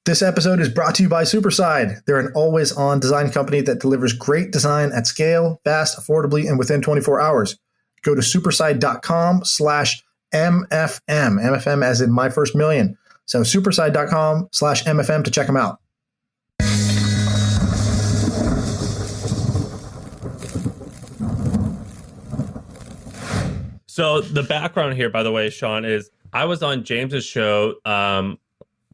This episode is brought to you by Superside. They're an always on design company that delivers great design at scale, fast, affordably, and within 24 hours. Go to superside.com/MFM, MFM as in my first million. So superside.com/MFM to check them out. So the background here, by the way, Sean, is I was on James's show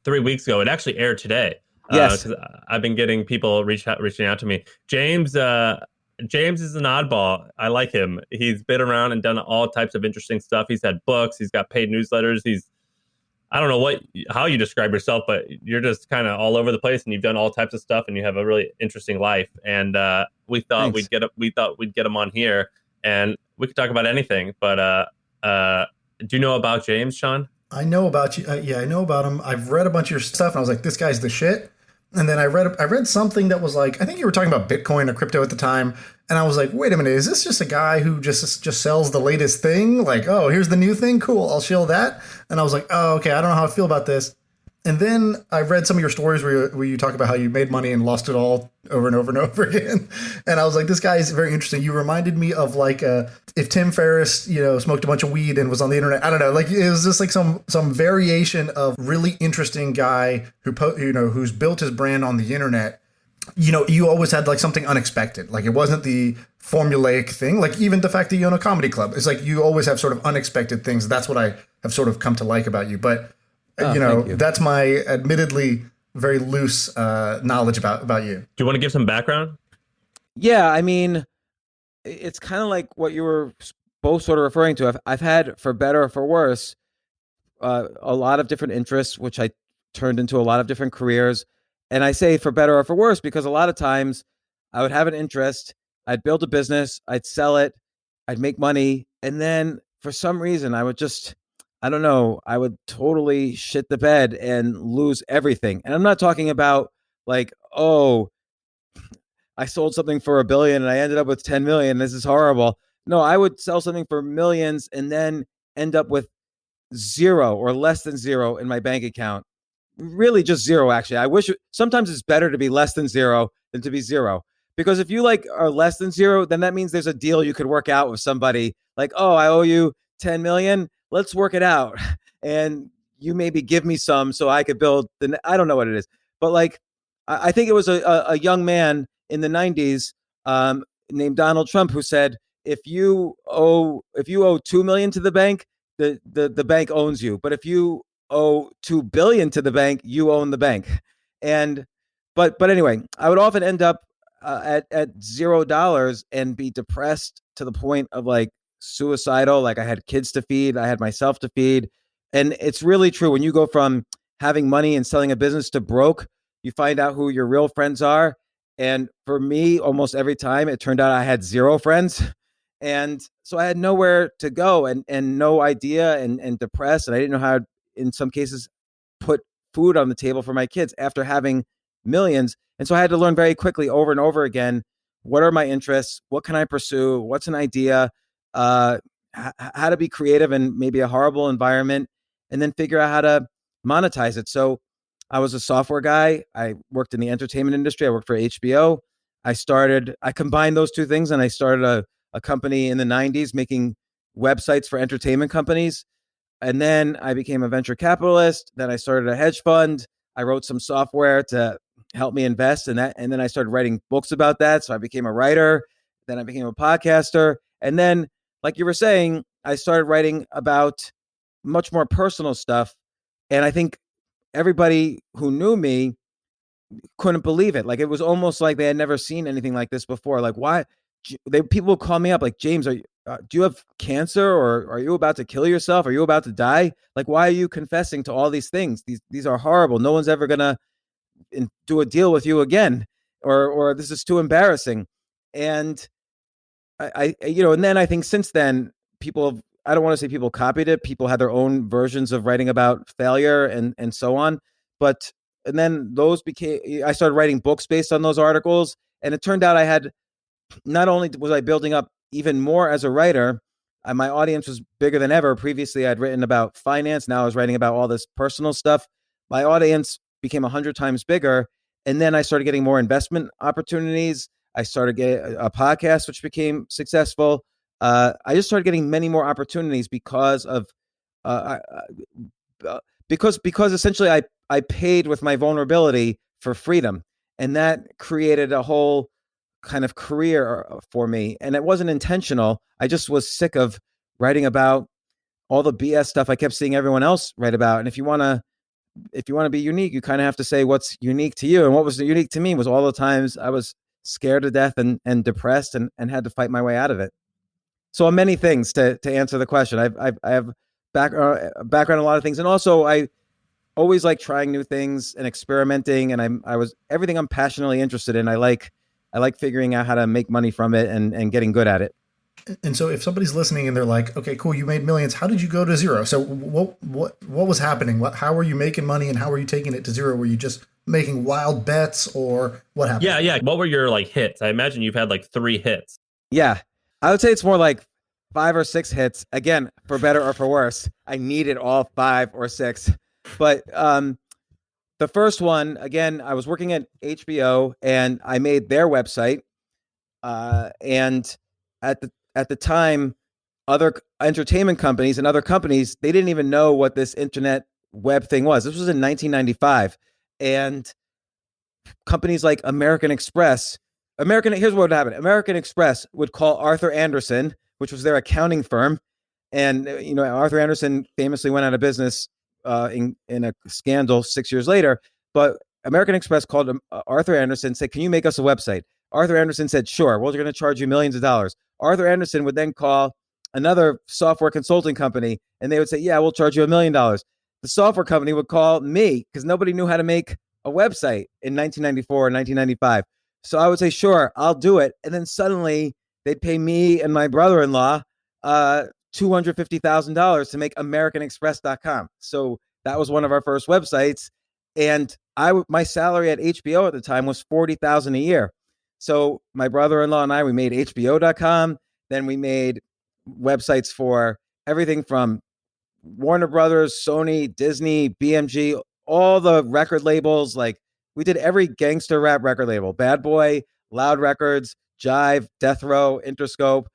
3 weeks ago. It actually aired today. Yes. 'Cause I've been getting people reaching out to me. James is an oddball. I like him. He's been around and done all types of interesting stuff. He's had books. He's got paid newsletters. I don't know how you describe yourself, but you're just kind of all over the place, and you've done all types of stuff, and you have a really interesting life. And we thought Thanks. we'd get him on here, and we could talk about anything. But do you know about James, Sean? I know about you. Yeah, I know about him. I've read a bunch of your stuff, and I was like, this guy's the shit. And then I read something that was like, I think you were talking about Bitcoin or crypto at the time, and I was like, wait a minute, is this just a guy who just sells the latest thing? Like, oh, here's the new thing, cool, I'll shill that. And I was like, oh, okay, I don't know how I feel about this. And then I read some of your stories where you talk about how you made money and lost it all over and over and over again. And I was like, this guy is very interesting. You reminded me of like if Tim Ferriss, smoked a bunch of weed and was on the internet. I don't know, like it was just like some variation of really interesting guy who's built his brand on the internet. You always had like something unexpected. Like it wasn't the formulaic thing. Like even the fact that you own a comedy club, it's like you always have sort of unexpected things. That's what I have sort of come to like about you. But Thank you. that's my admittedly very loose knowledge about you. Do you want to give some background? Yeah, I mean, it's kind of like what you were both sort of referring to. I've had, for better or for worse, a lot of different interests, which I turned into a lot of different careers. And I say for better or for worse because a lot of times I would have an interest, I'd build a business, I'd sell it, I'd make money, and then for some reason I would just, I don't know, I would totally shit the bed and lose everything. And I'm not talking about like, oh, I sold something for $1 billion and I ended up with 10 million. This is horrible. No, I would sell something for millions and then end up with zero or less than zero in my bank account. Really just zero, actually. I wish sometimes it's better to be less than zero than to be zero. Because if you like are less than zero, then that means there's a deal you could work out with somebody like, oh, I owe you 10 million. Let's work it out. And you maybe give me some so I could build I don't know what it is. But like, I think it was a young man in the 90s named Donald Trump who said, if you owe 2 million to the bank, the bank owns you. But if you owe 2 billion to the bank, you own the bank. And but anyway, I would often end up at $0 and be depressed to the point of like suicidal. Like I had kids to feed, I had myself to feed. And it's really true. When you go from having money and selling a business to broke, you find out who your real friends are. And for me, almost every time it turned out I had zero friends. And so I had nowhere to go and no idea and depressed. And I didn't know how, in some cases, put food on the table for my kids after having millions. And so I had to learn very quickly over and over again, what are my interests? What can I pursue? What's an idea? How to be creative in maybe a horrible environment, and then figure out how to monetize it. So I was a software guy. I worked in the entertainment industry. I worked for HBO. I combined those two things, and I started a company in the 90s making websites for entertainment companies. And then I became a venture capitalist. Then I started a hedge fund. I wrote some software to help me invest in that. And then I started writing books about that. So I became a writer. Then I became a podcaster. And then, like you were saying, I started writing about much more personal stuff. And I think everybody who knew me couldn't believe it. Like it was almost like they had never seen anything like this before. Like why? People would call me up like, James, do you have cancer, or are you about to kill yourself? Are you about to die? Like, why are you confessing to all these things? These are horrible. No one's ever gonna do a deal with you again, or this is too embarrassing. And and then I think since then, I don't want to say people copied it. People had their own versions of writing about failure and so on. And then I started writing books based on those articles. And it turned out not only was I building up even more as a writer, my audience was bigger than ever. Previously, I'd written about finance. Now I was writing about all this personal stuff. My audience became 100 times bigger. And then I started getting more investment opportunities. I started getting a podcast, which became successful. I just started getting many more opportunities because of uh, because essentially I paid with my vulnerability for freedom, and that created a whole kind of career for me. And it wasn't intentional. I just was sick of writing about all the BS stuff I kept seeing everyone else write about. And if you want to be unique, you kind of have to say what's unique to you. And what was unique to me was all the times I was scared to death and depressed and had to fight my way out of it. So many things to answer the question. I have background in a lot of things, and also I always like trying new things and experimenting. And I was everything I'm passionately interested in. I like figuring out how to make money from it and getting good at it. And so if somebody's listening and they're like, okay, cool, you made millions. How did you go to zero? So what was happening? How were you making money and how were you taking it to zero? Were you just making wild bets or what happened? Yeah. What were your like hits? I imagine you've had like 3 hits. Yeah. I would say it's more like 5 or 6 hits. Again, for better or for worse. I needed all 5 or 6. But the first one, again, I was working at HBO and I made their website. And at the time, other entertainment companies and other companies, they didn't even know what this internet web thing was. This was in 1995. And companies like here's what would happen. American Express would call Arthur Andersen, which was their accounting firm. And, Arthur Andersen famously went out of business in a scandal 6 years later. But American Express called Arthur Andersen and said, can you make us a website? Arthur Andersen said, sure, we're going to charge you millions of dollars. Arthur Andersen would then call another software consulting company and they would say, yeah, we'll charge you $1 million. The software company would call me because nobody knew how to make a website in 1994 or 1995. So I would say, sure, I'll do it. And then suddenly they'd pay me and my brother-in-law $250,000 to make AmericanExpress.com. So that was one of our first websites. And my salary at HBO at the time was $40,000 a year. So my brother-in-law and we made HBO.com. Then we made websites for everything from Warner Brothers, Sony, Disney, BMG, all the record labels. Like we did every gangster rap record label: Bad Boy, Loud Records, Jive, Death Row, Interscope.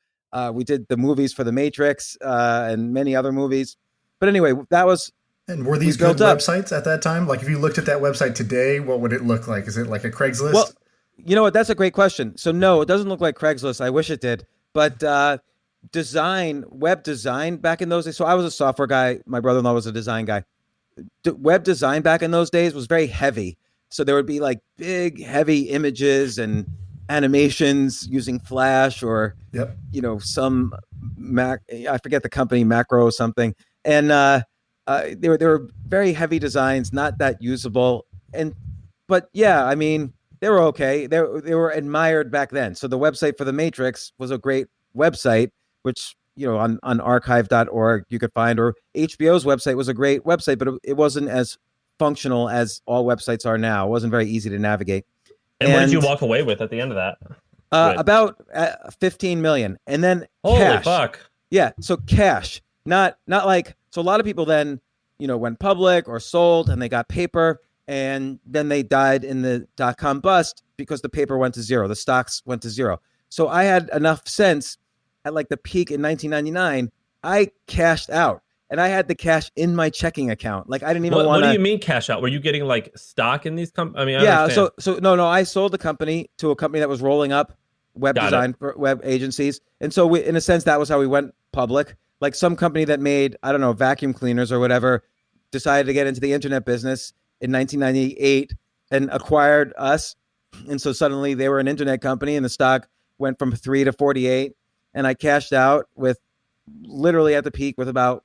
We did the movies for The Matrix and many other movies. But anyway, that was. And were these good websites at that time? Like if you looked at that website today, what would it look like? Is it like a Craigslist? Well, you know what? That's a great question. So no, it doesn't look like Craigslist. I wish it did. But web design back in those days. So I was a software guy. My brother-in-law was a design guy. Web design back in those days was very heavy. So there would be like big, heavy images and animations using Flash or, some I forget the company, Macro or something. And they were very heavy designs, not that usable. But yeah, I mean, they were okay. They were admired back then. So the website for The Matrix was a great website, which, on archive.org you could find, or HBO's website was a great website, but it wasn't as functional as all websites are now. It wasn't very easy to navigate. And what did you walk away with at the end of that? About 15 million. And then holy cash. Fuck. Yeah. So cash, not like, so a lot of people then, went public or sold and they got paper. And then they died in the .com bust because the paper went to zero. The stocks went to zero. So I had enough sense at like the peak in 1999. I cashed out and I had the cash in my checking account. Like I didn't even want to. What do you mean cash out? Were you getting like stock in these companies? I mean, yeah. So no. I sold the company to a company that was rolling up web design for web agencies. And so in a sense, that was how we went public. Like some company that made, I don't know, vacuum cleaners or whatever, decided to get into the internet business in 1998 and acquired us. And so suddenly they were an internet company and the stock went from 3 to 48. And I cashed out with literally at the peak with about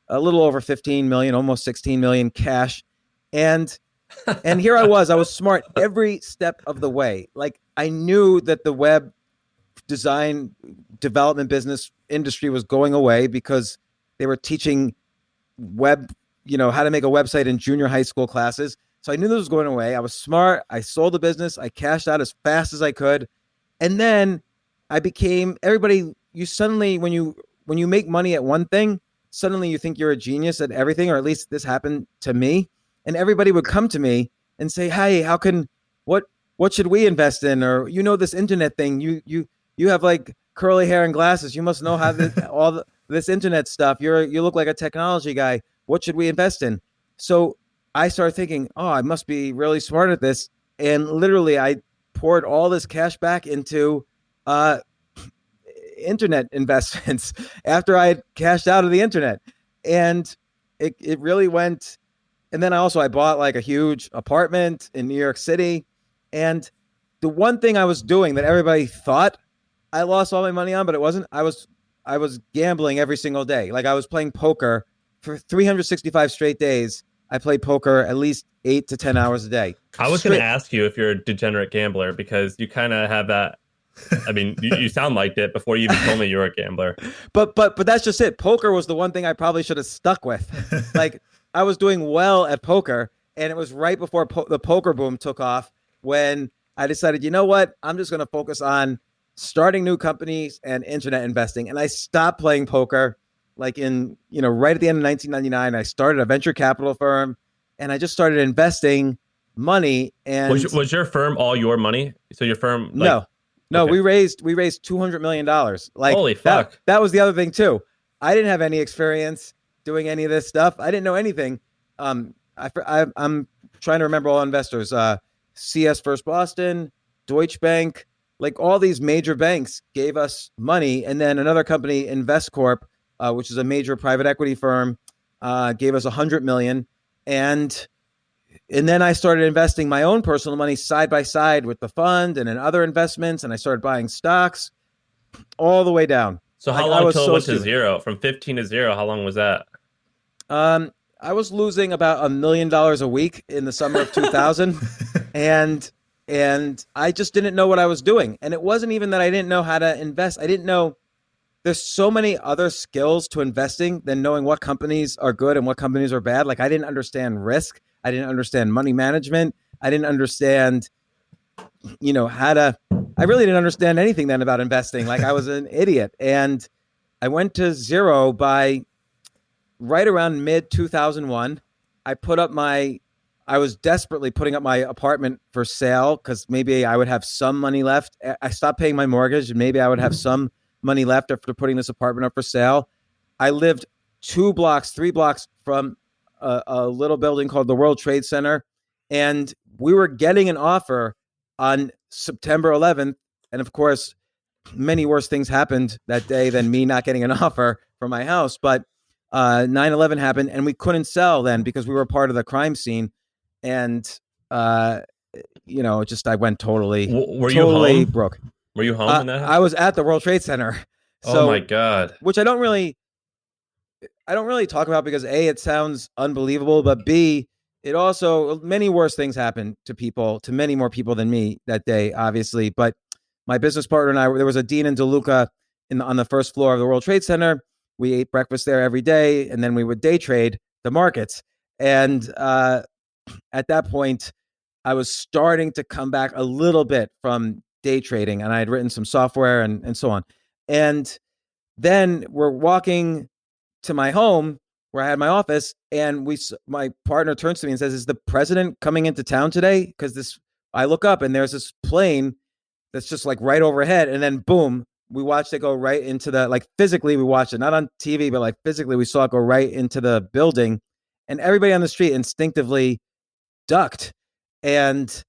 a little over 15 million, almost 16 million cash. And here I was smart every step of the way. Like I knew that the web design development business industry was going away because they were teaching web, how to make a website in junior high school classes. So I knew this was going away. I was smart. I sold the business. I cashed out as fast as I could. And then I became you suddenly, when you make money at one thing, suddenly you think you're a genius at everything, or at least this happened to me. And everybody would come to me and say, hey, what what should we invest in? Or this internet thing, you have like curly hair and glasses, you must know how this internet stuff. You look like a technology guy. What should we invest in? So I started thinking, oh, I must be really smart at this. And literally, I poured all this cash back into uh, internet investments after I had cashed out of the internet. And it really went. And then I bought like a huge apartment in New York City. And the one thing I was doing that everybody thought I lost all my money on, but it wasn't. I was gambling every single day. Like I was playing poker for 365 straight days. I played poker at least 8 to 10 hours a day. I was going to ask you if you're a degenerate gambler because you kind of have that. I mean, you sound like it before you even told me you were a gambler. But that's just it. Poker was the one thing I probably should have stuck with. Like I was doing well at poker, and it was right before the poker boom took off when I decided, you know what, I'm just going to focus on starting new companies and internet investing. And I stopped playing poker like right at the end of 1999. I started a venture capital firm, and I just started investing money. And was your firm all your money? So your firm, no, okay. we raised $200 million. Like, holy fuck. That was the other thing too. I didn't have any experience doing any of this stuff. I didn't know anything. I'm trying to remember all investors. CS First Boston, Deutsche Bank, like all these major banks gave us money, and then another company, InvestCorp, which is a major private equity firm, gave us $100 million, and then I started investing my own personal money side by side with the fund and in other investments, and I started buying stocks all the way down. So how long until it went to zero? From 15 to zero, how long was that? I was losing about $1 million a week in the summer of 2000, and I just didn't know what I was doing. And it wasn't even that I didn't know how to invest. I didn't know there's so many other skills to investing than knowing what companies are good and what companies are bad. Like I didn't understand risk. I didn't understand money management. I didn't understand, I really didn't understand anything then about investing. Like I was an idiot. And I went to zero by right around mid 2001. I was desperately putting up my apartment for sale because maybe I would have some money left. I stopped paying my mortgage and maybe I would have some money left after putting this apartment up for sale. I lived 3 blocks from a little building called the World Trade Center. And we were getting an offer on September 11th. And of course, many worse things happened that day than me not getting an offer for my house. But 9/11 happened and we couldn't sell then because we were part of the crime scene. And, I went totally home? broke. Were you home when that happened? I was at the World Trade Center. So, oh my God. Which I don't really talk about because A, it sounds unbelievable, but B, it also, many worse things happened to many more people than me that day, obviously. But my business partner and I, there was a Dean and DeLuca on the first floor of the World Trade Center. We ate breakfast there every day, and then we would day trade the markets. And at that point, I was starting to come back a little bit from day trading, and I had written some software and so on. And then we're walking to my home where I had my office, and my partner turns to me and says, "Is the president coming into town today?" Because I look up and there's this plane that's just like right overhead, and then boom, we watched it go right into physically we watched it, not on TV, but like physically we saw it go right into the building, and everybody on the street instinctively ducked, and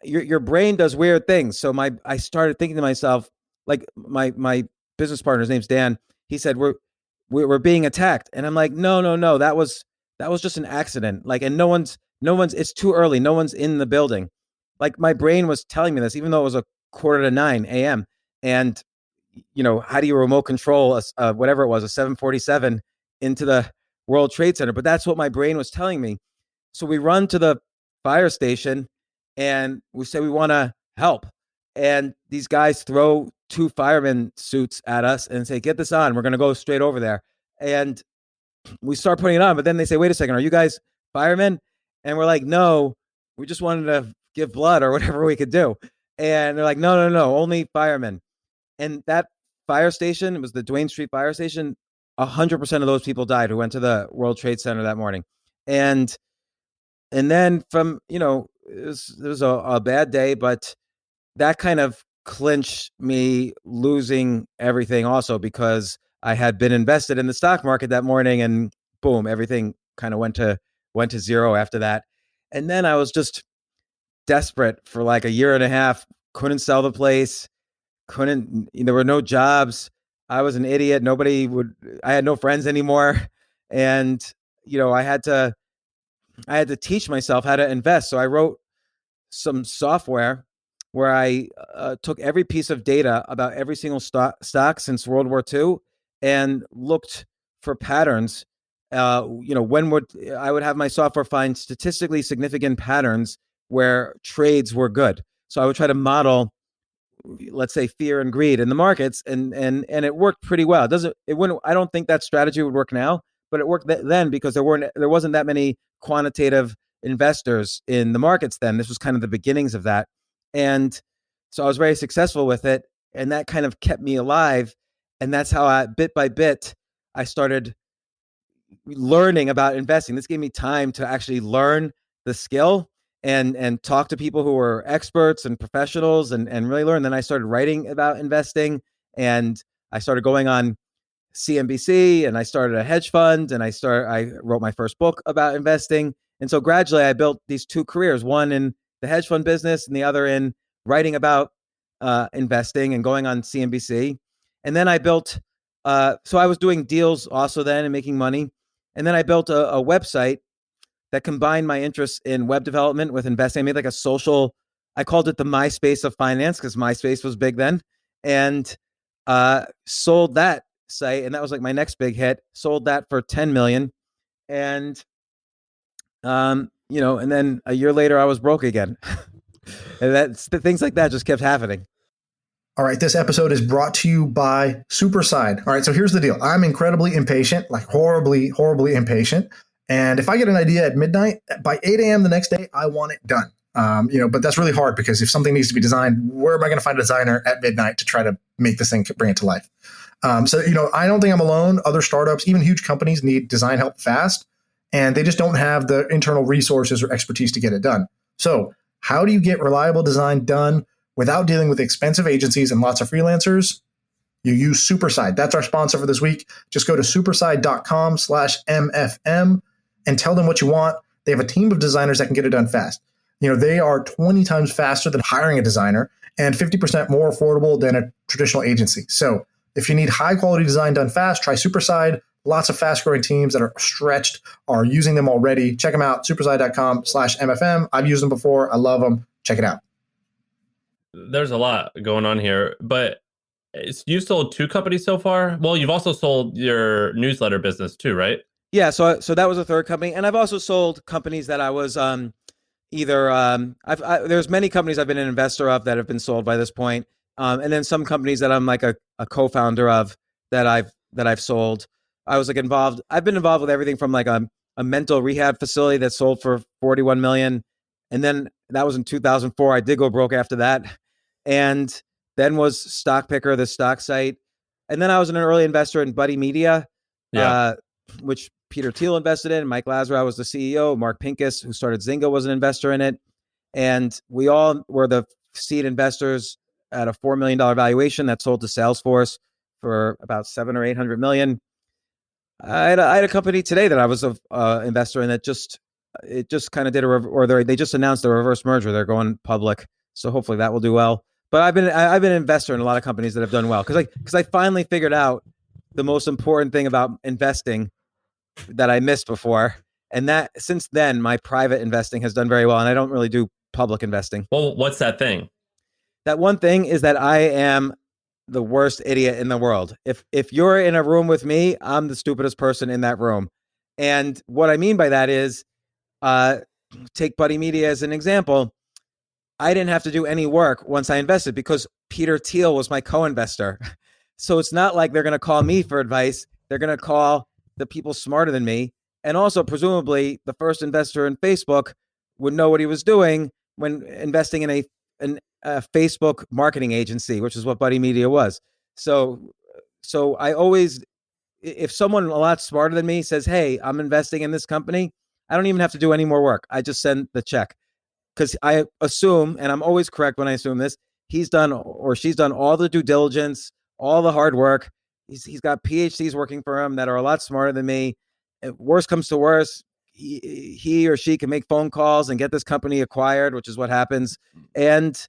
your brain does weird things. So I started thinking to myself, like my business partner's name's Dan. He said, we're being attacked. And I'm like, no, that was just an accident. Like, and no one's, it's too early. No one's in the building. Like my brain was telling me this, even though it was 8:45 a.m. And, how do you remote control whatever it was, a 747 into the World Trade Center? But that's what my brain was telling me. So we run to the fire station and we say, we want to help. And these guys throw 2 fireman suits at us and say, get this on. We're going to go straight over there. And we start putting it on. But then they say, wait a second, are you guys firemen? And we're like, no, we just wanted to give blood or whatever we could do. And they're like, no, only firemen. And that fire station, it was the Duane Street Fire Station, 100% of those people died who went to the World Trade Center that morning. And And then from, it was a bad day, but that kind of clinched me losing everything also, because I had been invested in the stock market that morning, and boom, everything kind of went to zero after that. And then I was just desperate for like a year and a half, couldn't sell the place, couldn't, there were no jobs. I was an idiot. I had no friends anymore. And, I had to teach myself how to invest. So I wrote some software where I took every piece of data about every single stock since World War II and looked for patterns. When I would have my software find statistically significant patterns where trades were good. So I would try to model, let's say, fear and greed in the markets, and it worked pretty well. It wouldn't. I don't think that strategy would work now, but it worked then because there wasn't that many quantitative investors in the markets then. This was kind of the beginnings of that, and so I was very successful with it, and that kind of kept me alive. And that's how bit by bit, I started learning about investing. This gave me time to actually learn the skill and talk to people who were experts and professionals and really learn. Then I started writing about investing, and I started going on CNBC, and I started a hedge fund, and I wrote my first book about investing. And so gradually I built these two careers, one in the hedge fund business and the other in writing about investing and going on CNBC. And then I built, so I was doing deals also then and making money. And then I built a website that combined my interest in web development with investing. I made like I called it the MySpace of finance, because MySpace was big then, and sold that site. And that was like my next big hit. Sold that for 10 million. And, and then a year later I was broke again. And things like that just kept happening. All right, this episode is brought to you by Superside. All right, so here's the deal. I'm incredibly impatient, like horribly, horribly impatient. And if I get an idea at midnight, by 8 a.m. the next day, I want it done. But that's really hard, because if something needs to be designed, where am I going to find a designer at midnight to try to make this thing, bring it to life? I don't think I'm alone. Other startups, even huge companies, need design help fast, and they just don't have the internal resources or expertise to get it done. So how do you get reliable design done without dealing with expensive agencies and lots of freelancers? You use Superside. That's our sponsor for this week. Just go to superside.com/MFM and tell them what you want. They have a team of designers that can get it done fast. They are 20 times faster than hiring a designer and 50% more affordable than a traditional agency. So if you need high quality design done fast, try Superside. Lots of fast growing teams that are stretched are using them already. Check them out, superside.com/MFM. I've used them before. I love them. Check it out. There's a lot going on here, but you sold two companies so far. Well, you've also sold your newsletter business too, right? Yeah. So that was a third company. And I've also sold companies that I was, there's many companies I've been an investor of that have been sold by this point. And then some companies that I'm like a co-founder of that I've sold. I've been involved with everything from like a mental rehab facility that sold for 41 million. And then that was in 2004. I did go broke after that. And then was Stockpicker, the stock site. And then I was an early investor in Buddy Media, which Peter Thiel invested in. Mike Lazarow was the CEO. Mark Pincus, who started Zynga, was an investor in it. And we all were the seed investors at a $4 million valuation that sold to Salesforce for about 700 or 800 million. I had a company today that I was an investor in that just kind of did they just announced a reverse merger. They're going public, so hopefully that will do well. But I've been an investor in a lot of companies that have done well, because I finally figured out the most important thing about investing that I missed before, and that since then my private investing has done very well, and I don't really do public investing. Well, what's that thing? That one thing is that I am the worst idiot in the world. If you're in a room with me, I'm the stupidest person in that room. And what I mean by that is, take Buddy Media as an example. I didn't have to do any work once I invested because Peter Thiel was my co-investor. So it's not like they're going to call me for advice. They're going to call the people smarter than me. And also, presumably, the first investor in Facebook would know what he was doing when investing in a Facebook marketing agency, which is what Buddy Media was. So I always, if someone a lot smarter than me says, "Hey, I'm investing in this company," I don't even have to do any more work. I just send the check because I assume, and I'm always correct when I assume this, he's done or she's done all the due diligence, all the hard work. He's got PhDs working for him that are a lot smarter than me. If worst comes to worst, he or she can make phone calls and get this company acquired, which is what happens. And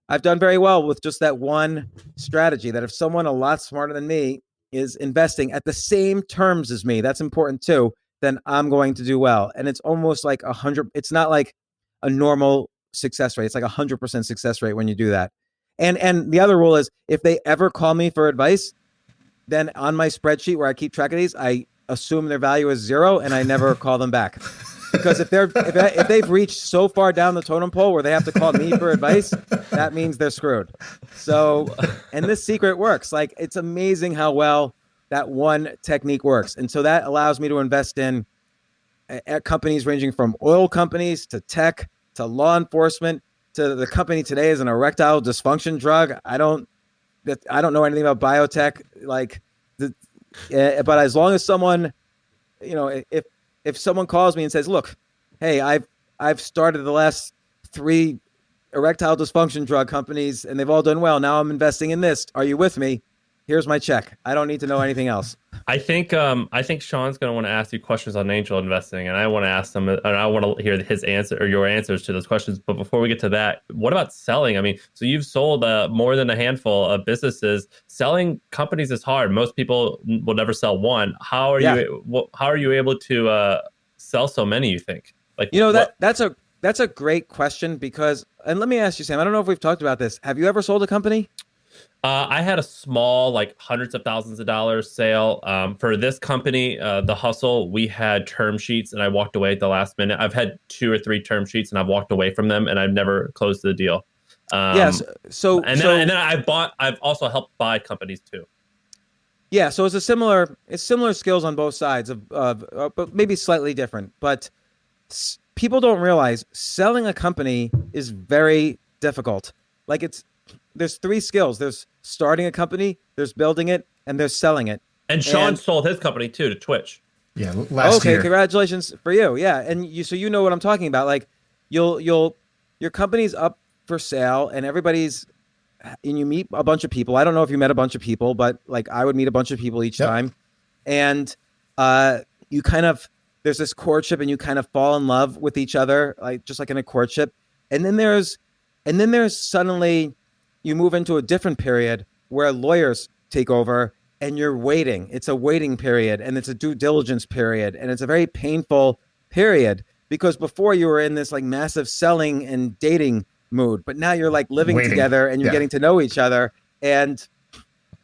I've done very well with just that one strategy, that if someone a lot smarter than me is investing at the same terms as me, that's important too, then I'm going to do well. And it's almost like 100. It's not like a normal success rate. It's like 100% success rate when you do that. And the other rule is if they ever call me for advice, then on my spreadsheet where I keep track of these, I assume their value is 0 and I never call them back. Because if they've reached so far down the totem pole where they have to call me for advice, that means they're screwed. So, and this secret works. Like, it's amazing how well that one technique works. And so that allows me to invest in companies ranging from oil companies to tech to law enforcement to the company today is an erectile dysfunction drug. I don't know anything about biotech, but as long as someone, if someone calls me and says, "Look, hey, I've started the last 3 erectile dysfunction drug companies and they've all done well. Now I'm investing in this. Are you with me? Here's my check. I don't need to know anything else." I think Sean's going to want to ask you questions on angel investing, and I want to ask them, and I want to hear his answer or your answers to those questions. But before we get to that, what about selling? I mean, so you've sold more than a handful of businesses. Selling companies is hard. Most people will never sell one. How are you able to sell so many? You think? That's a great question because, and let me ask you, Sam. I don't know if we've talked about this. Have you ever sold a company? I had a small, like hundreds of thousands of dollars sale for this company, The Hustle. We had term sheets and I walked away at the last minute. I've had 2 or 3 term sheets and I've walked away from them and I've never closed the deal. Yes. Then I've also helped buy companies too. Yeah. So it's similar skills on both sides but maybe slightly different. But people don't realize selling a company is very difficult. There's 3 skills. There's starting a company, there's building it, and there's selling it. And Sean sold his company too to Twitch. Yeah, last year. Okay, congratulations for you. Yeah, and you know what I'm talking about. Like, your company's up for sale, and you meet a bunch of people. I don't know if you met a bunch of people, but like I would meet a bunch of people each time, and you kind of there's this courtship, and you kind of fall in love with each other, like just like in a courtship, and then there's suddenly you move into a different period where lawyers take over and you're waiting. It's a waiting period and it's a due diligence period. And it's a very painful period because before you were in this like massive selling and dating mood, but now you're like living together and you're getting to know each other. And,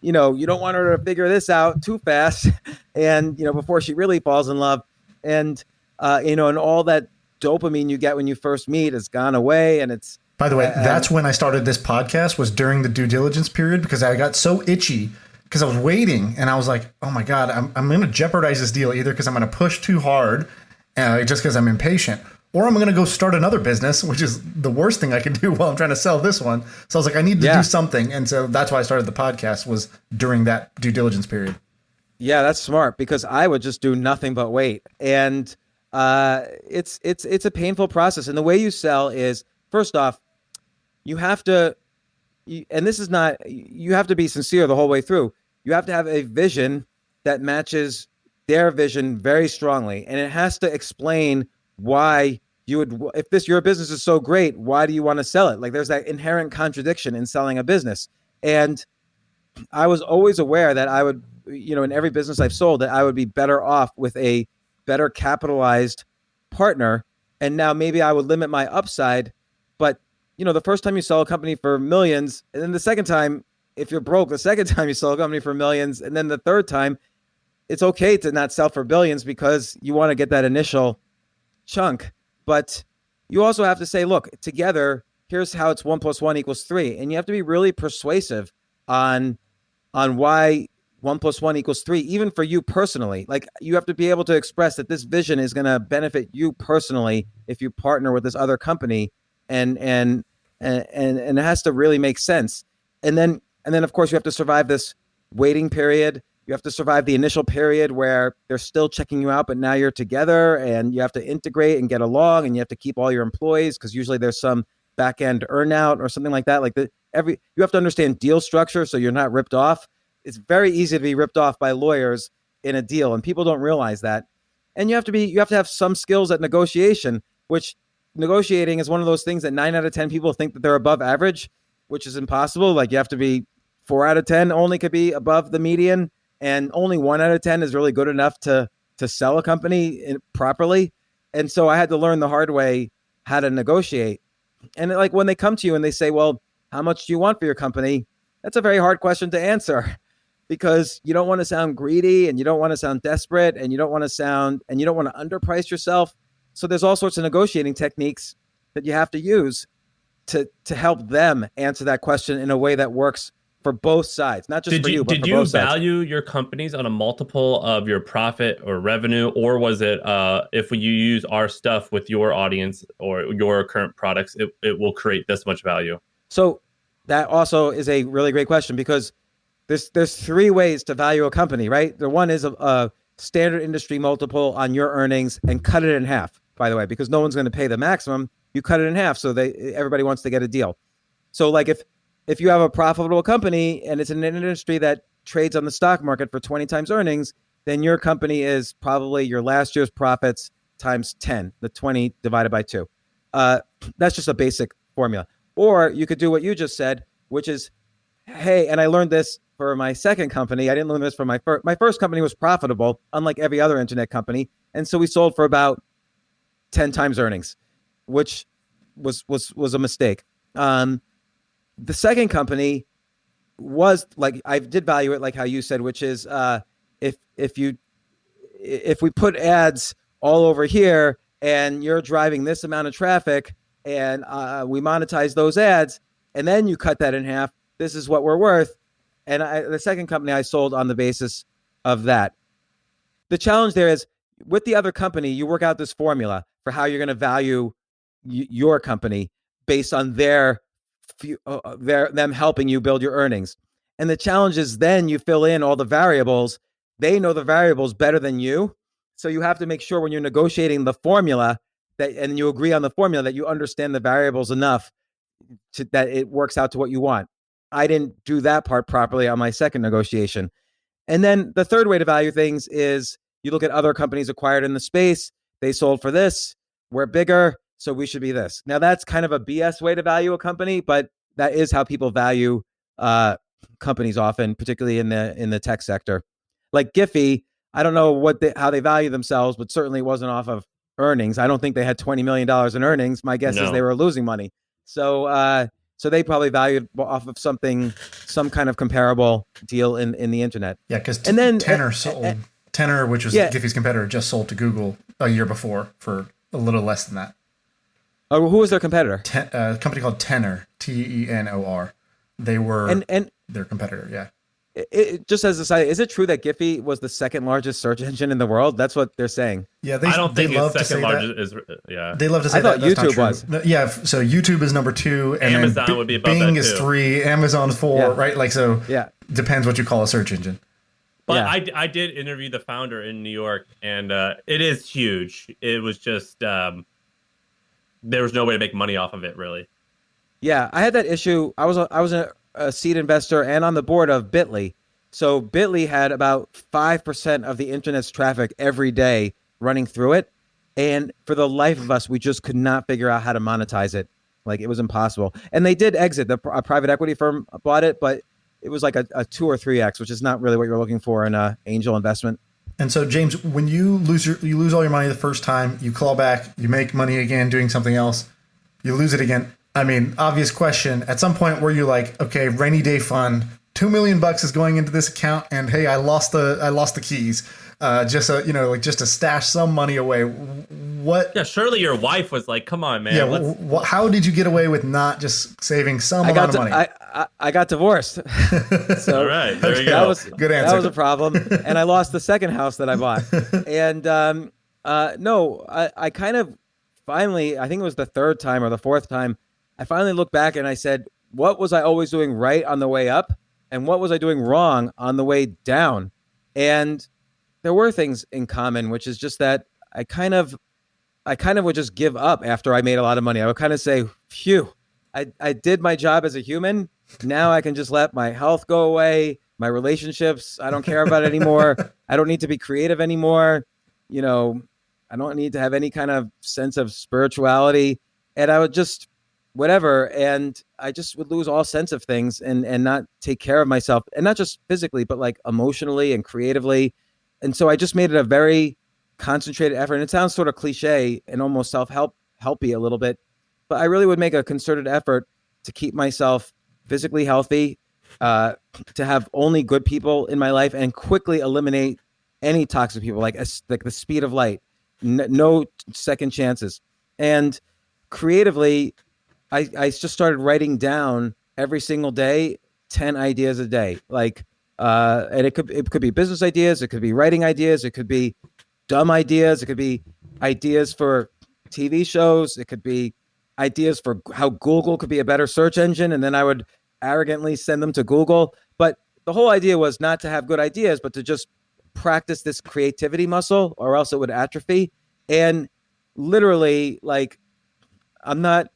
you don't want her to figure this out too fast. And, before she really falls in love and, and all that dopamine you get when you first meet has gone away. And it's, by the way, that's when I started this podcast, was during the due diligence period, because I got so itchy because I was waiting and I was like, oh my God, I'm going to jeopardize this deal either because I'm going to push too hard just because I'm impatient, or I'm going to go start another business, which is the worst thing I could do while I'm trying to sell this one. So I was like, I need to do something. And so that's why I started the podcast, was during that due diligence period. Yeah, that's smart because I would just do nothing but wait. And it's a painful process. And the way you sell is, first off, you have to be sincere the whole way through. You have to have a vision that matches their vision very strongly. And it has to explain why if your business is so great, why do you want to sell it? Like, there's that inherent contradiction in selling a business. And I was always aware that I would, in every business I've sold, that I would be better off with a better capitalized partner. And now maybe I would limit my upside, but the first time you sell a company for millions, and then the second time, if you're broke, the second time you sell a company for millions, and then the third time, it's okay to not sell for billions because you want to get that initial chunk. But you also have to say, look, together, here's how it's 1 + 1 = 3. And you have to be really persuasive on why 1 + 1 = 3, even for you personally. Like, you have to be able to express that this vision is going to benefit you personally if you partner with this other company. And it has to really make sense. And then of course you have to survive this waiting period. You have to survive the initial period where they're still checking you out, but now you're together and you have to integrate and get along, and you have to keep all your employees because usually there's some back end earnout or something like that. You have to understand deal structure so you're not ripped off. It's very easy to be ripped off by lawyers in a deal, and people don't realize that. And you have to have some skills at negotiation, which negotiating is one of those things that 9 out of 10 people think that they're above average, which is impossible. Like, you have to be 4 out of 10 only could be above the median, and only 1 out of 10 is really good enough to sell a company properly. And so I had to learn the hard way how to negotiate. And like, when they come to you and they say, well, how much do you want for your company? That's a very hard question to answer, because you don't want to sound greedy, and you don't want to sound desperate, and you don't want to underprice yourself. So there's all sorts of negotiating techniques that you have to use to help them answer that question in a way that works for both sides, not just for you, but for both sides. Did you value your companies on a multiple of your profit or revenue, or was it if you use our stuff with your audience or your current products, it will create this much value? So that also is a really great question, because there's 3 ways to value a company, right? The one is a standard industry multiple on your earnings, and cut it in half, by the way, because no one's going to pay the maximum. You cut it in half, so everybody wants to get a deal. So like, if you have a profitable company and it's in an industry that trades on the stock market for 20 times earnings, then your company is probably your last year's profits times 10, the 20 divided by 2. That's just a basic formula. Or you could do what you just said, which is, hey, and I learned this for my second company. I didn't learn this from my first. My first company was profitable, unlike every other internet company. And so we sold for about 10 times earnings, which was a mistake. The second company was like, I did value it like how you said, which is if we put ads all over here and you're driving this amount of traffic, and we monetize those ads, and then you cut that in half, this is what we're worth. And the second company I sold on the basis of that. The challenge there is, with the other company, you work out this formula for how you're going to value your company based on them helping you build your earnings. And the challenge is, then you fill in all the variables. They know the variables better than you. So you have to make sure when you're negotiating the formula and you agree on the formula, that you understand the variables enough that it works out to what you want. I didn't do that part properly on my second negotiation. And then the third way to value things is, you look at other companies acquired in the space. They sold for this. We're bigger, so we should be this. Now, that's kind of a BS way to value a company, but that is how people value companies often, particularly in the tech sector. Like Giphy, I don't know how they value themselves, but certainly it wasn't off of earnings. I don't think they had $20 million in earnings. My guess is they were losing money. So they probably valued off of some kind of comparable deal in the internet. Yeah, because Tenor sold. Tenor, which was Giphy's competitor, just sold to Google a year before for a little less than that. Oh, who was their competitor? A company called Tenor, Tenor. They were their competitor, yeah. It just as a side, is it true that Giphy was the second largest search engine in the world? That's what they're saying. Yeah, I don't think love it's to say largest that. is. Yeah, they love to say I thought that. YouTube was. No, yeah, so YouTube is number 2, and Amazon then would be above Bing that is too. 3, Amazon's 4, right? Like, so. Yeah, depends what you call a search engine. But I did interview the founder in New York, and it is huge. It was just there was no way to make money off of it, really. Yeah, I had that issue. I was a seed investor and on the board of Bitly. So Bitly had about 5% of the internet's traffic every day running through it. And for the life of us, we just could not figure out how to monetize it. Like, it was impossible. And they did exit. A private equity firm bought it, but it was like a 2 or 3x, which is not really what you're looking for in an angel investment. And so, James, when you lose all your money the first time, you claw back, you make money again doing something else, you lose it again. I mean, obvious question. At some point, were you like, okay, rainy day fund, $2 million is going into this account, and hey, I lost the keys, just to stash some money away. What? Yeah, surely your wife was like, "Come on, man." Yeah. How did you get away with not just saving some amount of money? I got divorced. So all right, there you go. Good answer. That was a problem, and I lost the second house that I bought. And I kind of finally, I think it was the third time or the fourth time, I finally looked back and I said, what was I always doing right on the way up? And what was I doing wrong on the way down? And there were things in common, which is just that I kind of would just give up after I made a lot of money. I would kind of say, phew, I did my job as a human. Now I can just let my health go away, my relationships, I don't care about it anymore. I don't need to be creative anymore. You know, I don't need to have any kind of sense of spirituality. And I would just, whatever. And I just would lose all sense of things and not take care of myself. And not just physically, but like emotionally and creatively. And so I just made it a very concentrated effort. And it sounds sort of cliche and almost helpy a little bit, but I really would make a concerted effort to keep myself physically healthy, to have only good people in my life, and quickly eliminate any toxic people, like the speed of light, no second chances. And creatively, I just started writing down every single day 10 ideas a day, and it could be business ideas, it could be writing ideas, it could be dumb ideas. It could be ideas for TV shows. It could be ideas for how Google could be a better search engine. And then I would arrogantly send them to Google. But the whole idea was not to have good ideas, but to just practice this creativity muscle, or else it would atrophy. And literally, like, I'm not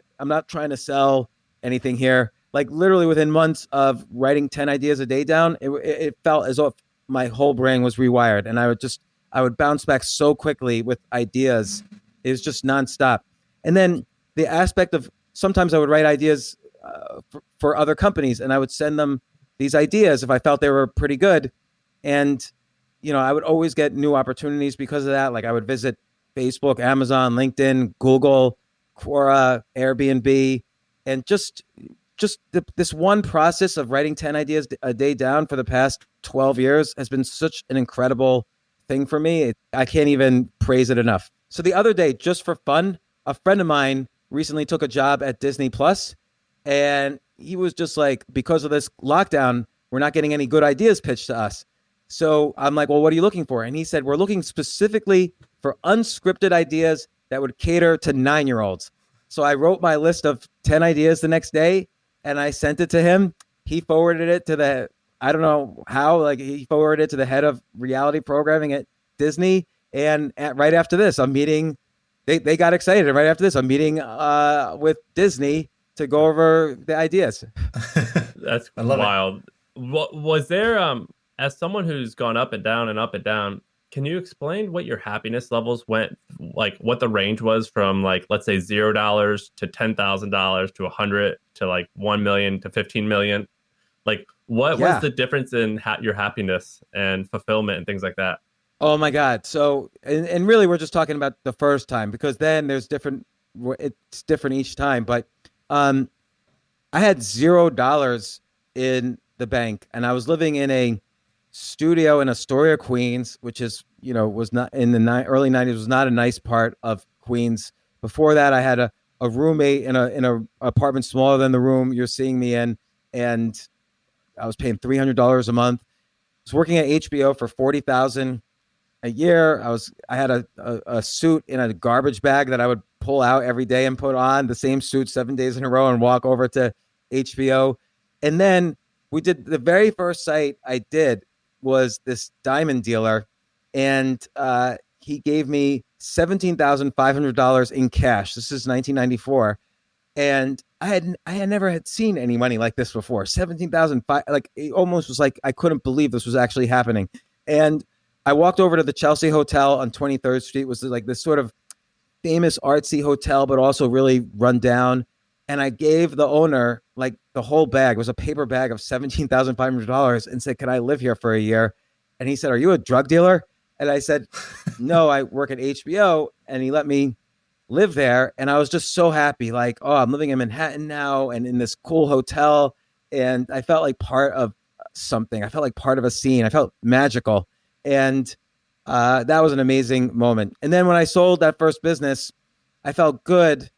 trying to sell anything here. Like, literally within months of writing 10 ideas a day down, it felt as if my whole brain was rewired. And I would bounce back so quickly with ideas. It was just nonstop. And then the aspect of, sometimes I would write ideas for other companies, and I would send them these ideas if I felt they were pretty good. And, I would always get new opportunities because of that. Like, I would visit Facebook, Amazon, LinkedIn, Google, Quora, Airbnb, and this one process of writing 10 ideas a day down for the past 12 years has been such an incredible thing for me. I can't even praise it enough. So the other day, just for fun, a friend of mine recently took a job at Disney Plus, and he was just like, because of this lockdown, we're not getting any good ideas pitched to us. So I'm like, well, what are you looking for? And he said, we're looking specifically for unscripted ideas that would cater to 9-year-olds. So I wrote my list of 10 ideas the next day, and I sent it to him. He forwarded it to I don't know how, like, he forwarded it to the head of reality programming at Disney. And right after this, I'm meeting, they got excited. And right after this, I'm meeting with Disney to go over the ideas. That's wild. What was there, as someone who's gone up and down and up and down, can you explain what your happiness levels went, like what the range was from, like, let's say $0 to $10,000 to 100 to like 1 million to 15 million? Like, what was the difference in your happiness and fulfillment and things like that? Oh my God. So, and really we're just talking about the first time, because then it's different each time. But I had $0 in the bank, and I was living in a studio in Astoria, Queens, which is, was not in the early 90s, was not a nice part of Queens. Before that, I had a roommate in a apartment smaller than the room you're seeing me in, and I was paying $300 a month. I was working at HBO for $40,000 a year. I had a suit in a garbage bag that I would pull out every day and put on the same suit 7 days in a row and walk over to HBO. And then we did the very first site I did was this diamond dealer, and he gave me $17,500 in cash. This is 1994. And I had never seen any money like this before. 17,005, like, it almost was like I couldn't believe this was actually happening. And I walked over to the Chelsea Hotel on 23rd Street. It was like this sort of famous artsy hotel, but also really run down. And I gave the owner like the whole bag. It was a paper bag of $17,500, and said, "Can I live here for a year?" And he said, "Are you a drug dealer?" And I said, "No, I work at HBO." And he let me live there. And I was just so happy. Like, oh, I'm living in Manhattan now and in this cool hotel. And I felt like part of something. I felt like part of a scene. I felt magical. And that was an amazing moment. And then when I sold that first business, I felt good,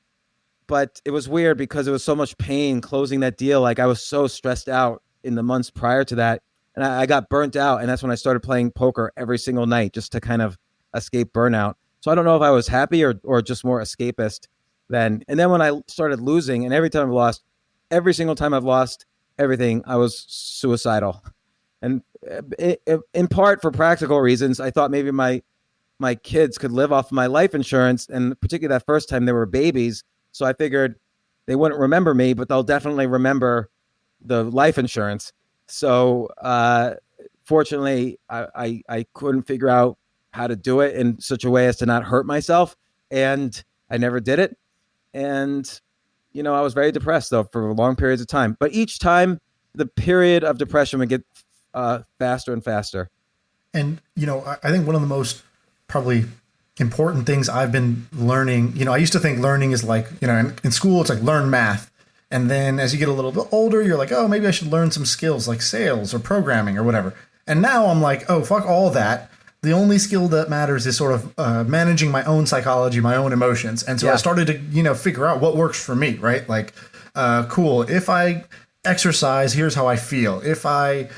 but it was weird because it was so much pain closing that deal. Like, I was so stressed out in the months prior to that. And I got burnt out. And that's when I started playing poker every single night just to kind of escape burnout. So I don't know if I was happy or just more escapist then. And then when I started losing, and every single time I've lost everything, I was suicidal. And in part for practical reasons, I thought maybe my kids could live off my life insurance, and particularly that first time they were babies. So I figured they wouldn't remember me, but they'll definitely remember the life insurance. So fortunately, I couldn't figure out how to do it in such a way as to not hurt myself, and I never did it. And I was very depressed though for long periods of time. But each time, the period of depression would get faster and faster. And, I think one of the most probably important things I've been learning, I used to think learning is like, in school, it's like learn math. And then as you get a little bit older, you're like, oh, maybe I should learn some skills like sales or programming or whatever. And now I'm like, oh, fuck all that. The only skill that matters is sort of managing my own psychology, my own emotions. And so I started to, figure out what works for me, right? Like, cool. If I exercise, here's how I feel. If I,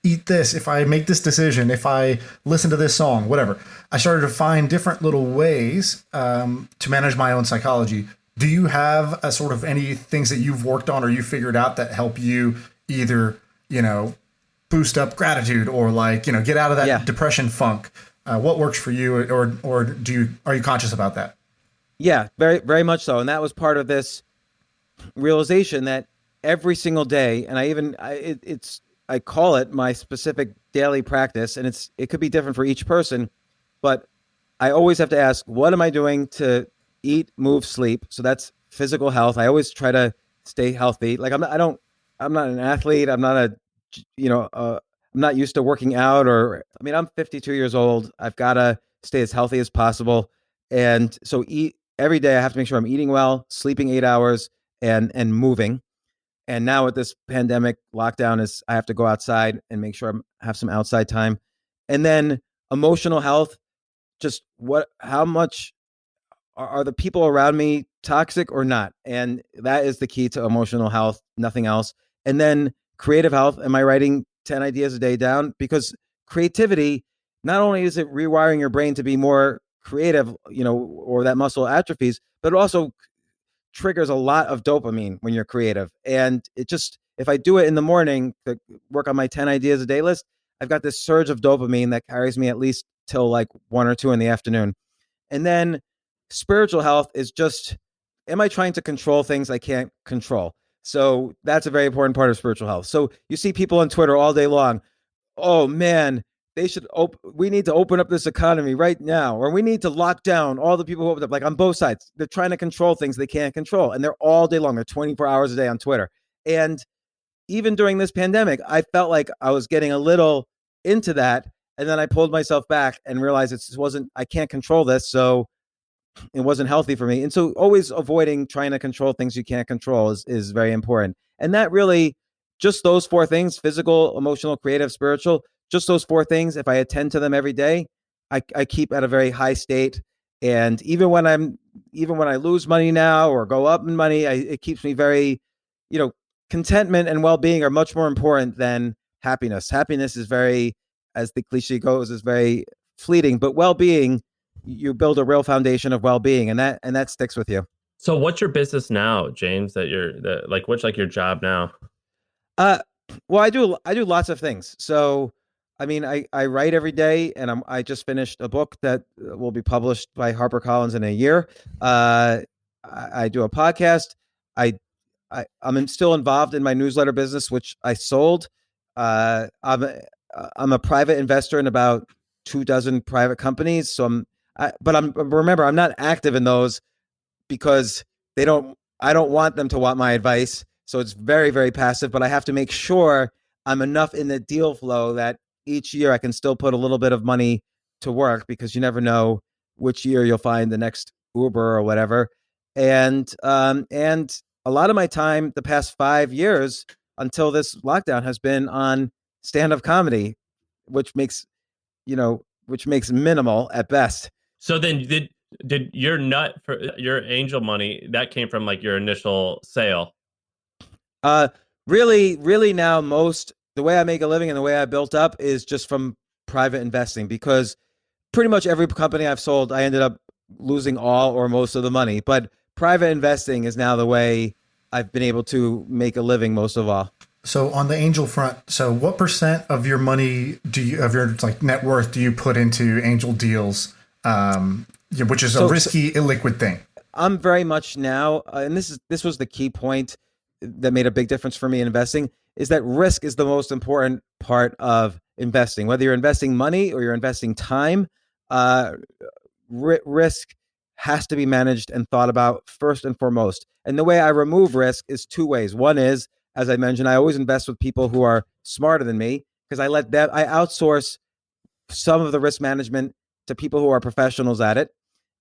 eat this, if I make this decision, if I listen to this song, whatever. I started to find different little ways to manage my own psychology. Do you have a sort of any things that you've worked on or you figured out that help you either, boost up gratitude or like, get out of that depression funk? What works for you, or are you conscious about that? Yeah, very, very much so. And that was part of this realization that every single day, and I call it my specific daily practice, and it could be different for each person, but I always have to ask, what am I doing to eat, move, sleep? So that's physical health. I always try to stay healthy. Like I'm not an athlete. I'm not I'm not used to working out, I'm 52 years old. I've got to stay as healthy as possible. And so eat every day. I have to make sure I'm eating well, sleeping 8 hours, and moving. And now with this pandemic lockdown, I have to go outside and make sure I have some outside time. And then emotional health, just how much are the people around me toxic or not? And that is the key to emotional health, nothing else. And then creative health, am I writing 10 ideas a day down? Because creativity, not only is it rewiring your brain to be more creative, or that muscle atrophies, but it also triggers a lot of dopamine when you're creative. And if I do it in the morning to work on my 10 ideas a day list, I've got this surge of dopamine that carries me at least till like 1 or 2 in the afternoon. And then spiritual health is just, am I trying to control things I can't control? So that's a very important part of spiritual health. So you see people on Twitter all day long, oh man, we need to open up this economy right now, or we need to lock down all the people who opened up. Like on both sides, they're trying to control things they can't control. And they're all day long. They're 24 hours a day on Twitter. And even during this pandemic, I felt like I was getting a little into that. And then I pulled myself back and realized I can't control this. So it wasn't healthy for me. And so always avoiding trying to control things you can't control is very important. And that really, just those 4 things, physical, emotional, creative, spiritual, just those 4 things, if I attend to them every day, I keep at a very high state. And even when I lose money now or go up in money, it keeps me very, contentment and well-being are much more important than happiness. Happiness is very, as the cliche goes, is very fleeting, but well-being, you build a real foundation of well-being, and that sticks with you. So what's your business now, James, what's like your job now? Well, I do lots of things. So, I write every day, and I just finished a book that will be published by HarperCollins in a year. I do a podcast. I'm still involved in my newsletter business, which I sold. I'm a private investor in about 24 private companies. So remember, I'm not active in those because I don't want them to want my advice. So it's very, very passive, but I have to make sure I'm enough in the deal flow that each year I can still put a little bit of money to work, because you never know which year you'll find the next Uber or whatever. And a lot of my time the past 5 years until this lockdown has been on stand-up comedy, which makes minimal at best. So then did your nut for your angel money, that came from like your initial sale? Really, really now the way I make a living and the way I built up is just from private investing, because pretty much every company I've sold, I ended up losing all or most of the money. But private investing is now the way I've been able to make a living most of all. So on the angel front, so what percent of your money of your like net worth do you put into angel deals, which is a risky, illiquid thing? I'm very much now, and this was the key point that made a big difference for me in investing, is that risk is the most important part of investing. Whether you're investing money or you're investing time, risk has to be managed and thought about first and foremost. And the way I remove risk is two ways. One is, as I mentioned, I always invest with people who are smarter than me because I outsource some of the risk management to people who are professionals at it.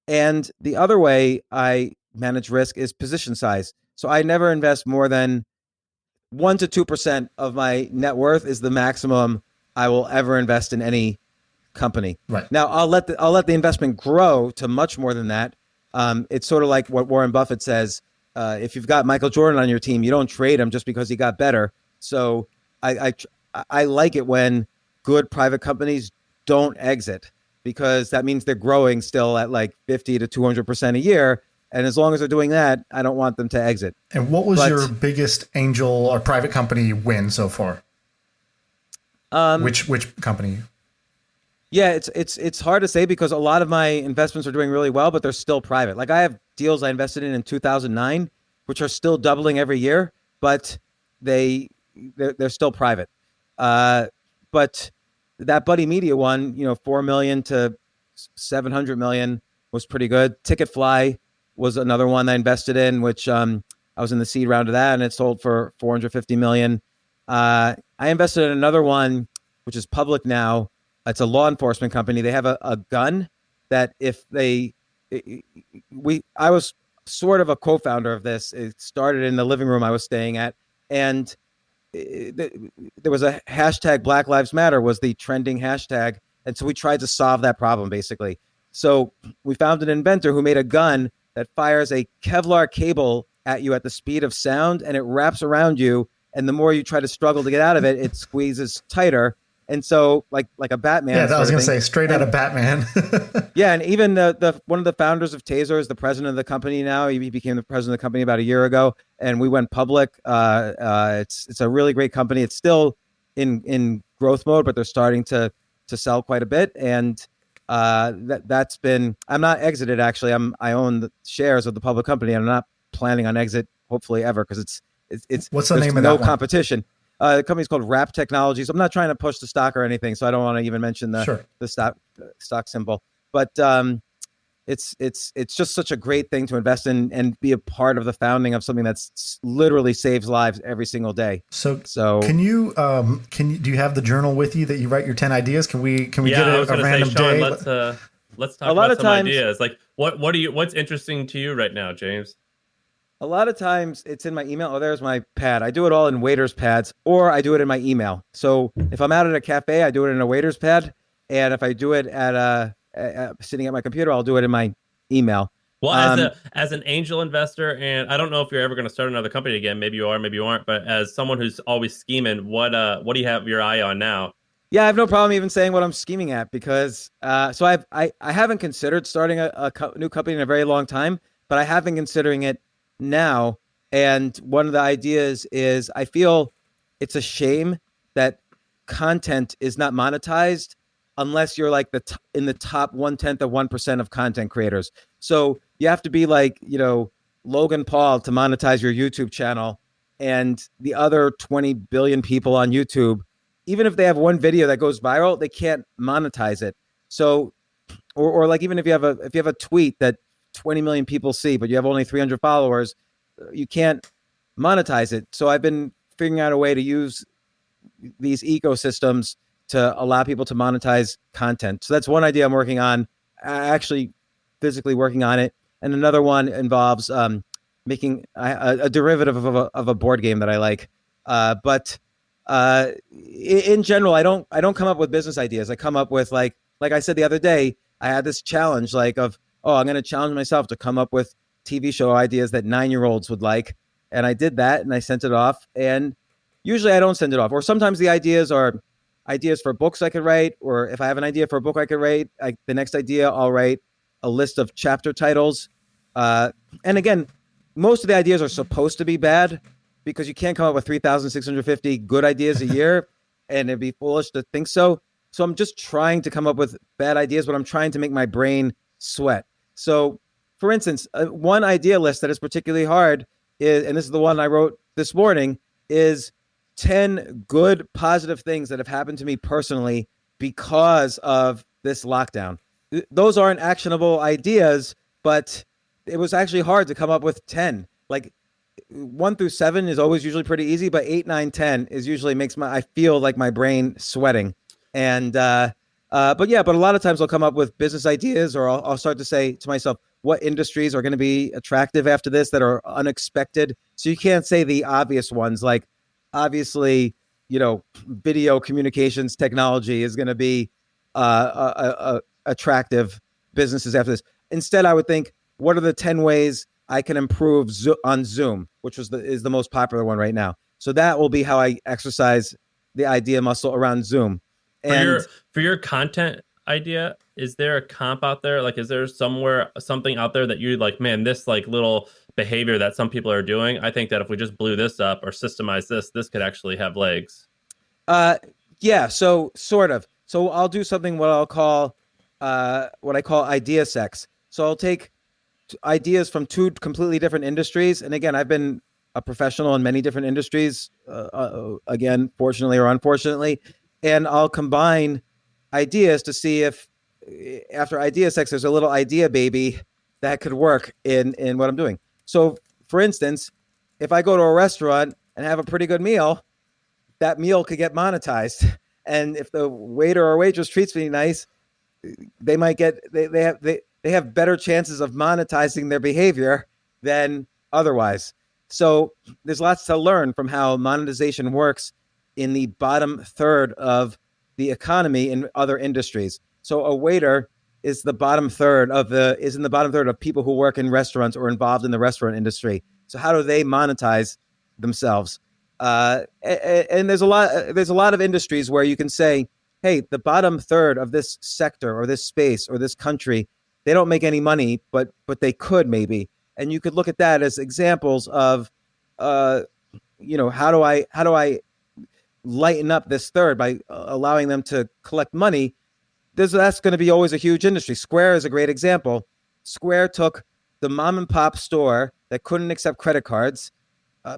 And the other way I manage risk is position size. So I never invest more than 1 to 2% of my net worth is the maximum I will ever invest in any company. Right. Now I'll let the investment grow to much more than that. It's sort of like what Warren Buffett says: if you've got Michael Jordan on your team, you don't trade him just because he got better. So I like it when good private companies don't exit, because that means they're growing still at like 50 to 200% a year. And as long as they're doing that, I don't want them to exit. And what was your biggest angel or private company win so far? Which company? Yeah, it's hard to say because a lot of my investments are doing really well, but they're still private. Like I have deals I invested in 2009, which are still doubling every year, but they're still private. But that Buddy Media one, 4 million to 700 million was pretty good. Ticketfly was another one I invested in, which I was in the seed round of that, and it sold for 450 million. I invested in another one, which is public now. It's a law enforcement company. They have a gun that I was sort of a co-founder of this. It started in the living room I was staying at, and there was a hashtag Black Lives Matter was the trending hashtag. And so we tried to solve that problem, basically. So we found an inventor who made a gun that fires a Kevlar cable at you at the speed of sound, and it wraps around you. And the more you try to struggle to get out of it, it squeezes tighter. And so like a Batman. Yeah, I was going to say straight out of Batman. Yeah. And even the one of the founders of Taser is the president of the company now. He became the president of the company about a year ago, and we went public. It's a really great company. It's still in growth mode, but they're starting to sell quite a bit. And that's been, I'm not exited actually. I own the shares of the public company, and I'm not planning on exit hopefully ever, because it's what's the name of that one? No competition. The company's called Wrap Technologies. I'm not trying to push the stock or anything, so I don't want to even mention the stock symbol. But it's just such a great thing to invest in and be a part of the founding of something that's literally saves lives every single day. So can you do you have the journal with you that you write your 10 ideas? Can we get a random Sean, day? Let's talk about some ideas. Like what's interesting to you right now, James? A lot of times it's in my email. Oh, there's my pad. I do it all in waiter's pads, or I do it in my email. So if I'm out at a cafe, I do it in a waiter's pad. And if I do it at sitting at my computer, I'll do it in my email. Well, as an angel investor, and I don't know if you're ever going to start another company again. Maybe you are, maybe you aren't. But as someone who's always scheming, what do you have your eye on now? Yeah, I have no problem even saying what I'm scheming at, because so I haven't considered starting a new company in a very long time, but I have been considering it now. And one of the ideas is I feel it's a shame that content is not monetized unless you're like in the top 1/10 of 1% of content creators. So you have to be like, Logan Paul to monetize your YouTube channel, and the other 20 billion people on YouTube, even if they have one video that goes viral, they can't monetize it. So, or like even if you have a tweet that 20 million people see, but you have only 300 followers, you can't monetize it. So I've been figuring out a way to use these ecosystems to allow people to monetize content. So that's one idea I'm working on, actually physically working on it. And another one involves making a derivative of a board game that I like. But in general, I don't come up with business ideas. I come up with like I said the other day, I had this challenge I'm going to challenge myself to come up with TV show ideas that 9-year-olds would like. And I did that, and I sent it off. And usually I don't send it off. Or sometimes the ideas are ideas for books I could write. Or if I have an idea for a book I could write, the next idea, I'll write a list of chapter titles. And again, most of the ideas are supposed to be bad, because you can't come up with 3,650 good ideas a year, and it'd be foolish to think so. So I'm just trying to come up with bad ideas, but I'm trying to make my brain sweat. So, for instance, one idea list that is particularly hard is, and this is the one I wrote this morning, is 10 good positive things that have happened to me personally because of this lockdown. Those aren't actionable ideas, but it was actually hard to come up with 10. Like 1 through 7 is always usually pretty easy, but 8, 9, 10 is usually I feel like my brain sweating. And, but a lot of times I'll come up with business ideas, or I'll start to say to myself, what industries are going to be attractive after this that are unexpected? So you can't say the obvious ones, like obviously, video communications technology is going to be attractive businesses after this. Instead, I would think, what are the 10 ways I can improve on Zoom, which is the most popular one right now. So that will be how I exercise the idea muscle around Zoom. And for your content idea, is there a comp out there? Like, is there something out there that you like, man, this like little behavior that some people are doing, I think that if we just blew this up or systemize this could actually have legs? Yeah. So sort of. So I'll do something what I call idea sex. So I'll take ideas from 2 completely different industries. And again, I've been a professional in many different industries, again, fortunately or unfortunately, and I'll combine ideas to see if after idea sex, there's a little idea baby that could work in what I'm doing. So for instance, if I go to a restaurant and have a pretty good meal, that meal could get monetized. And if the waiter or waitress treats me nice, they might get, they have better chances of monetizing their behavior than otherwise. So there's lots to learn from how monetization works in the bottom third of the economy in other industries. So a waiter is in the bottom third of people who work in restaurants or involved in the restaurant industry. So how do they monetize themselves? And there's a lot of industries where you can say, hey, the bottom third of this sector or this space or this country, they don't make any money, but they could maybe. And you could look at that as examples of, how do I lighten up this third by allowing them to collect money? That's going to be always a huge industry. Square is a great example. Square took the mom and pop store that couldn't accept credit cards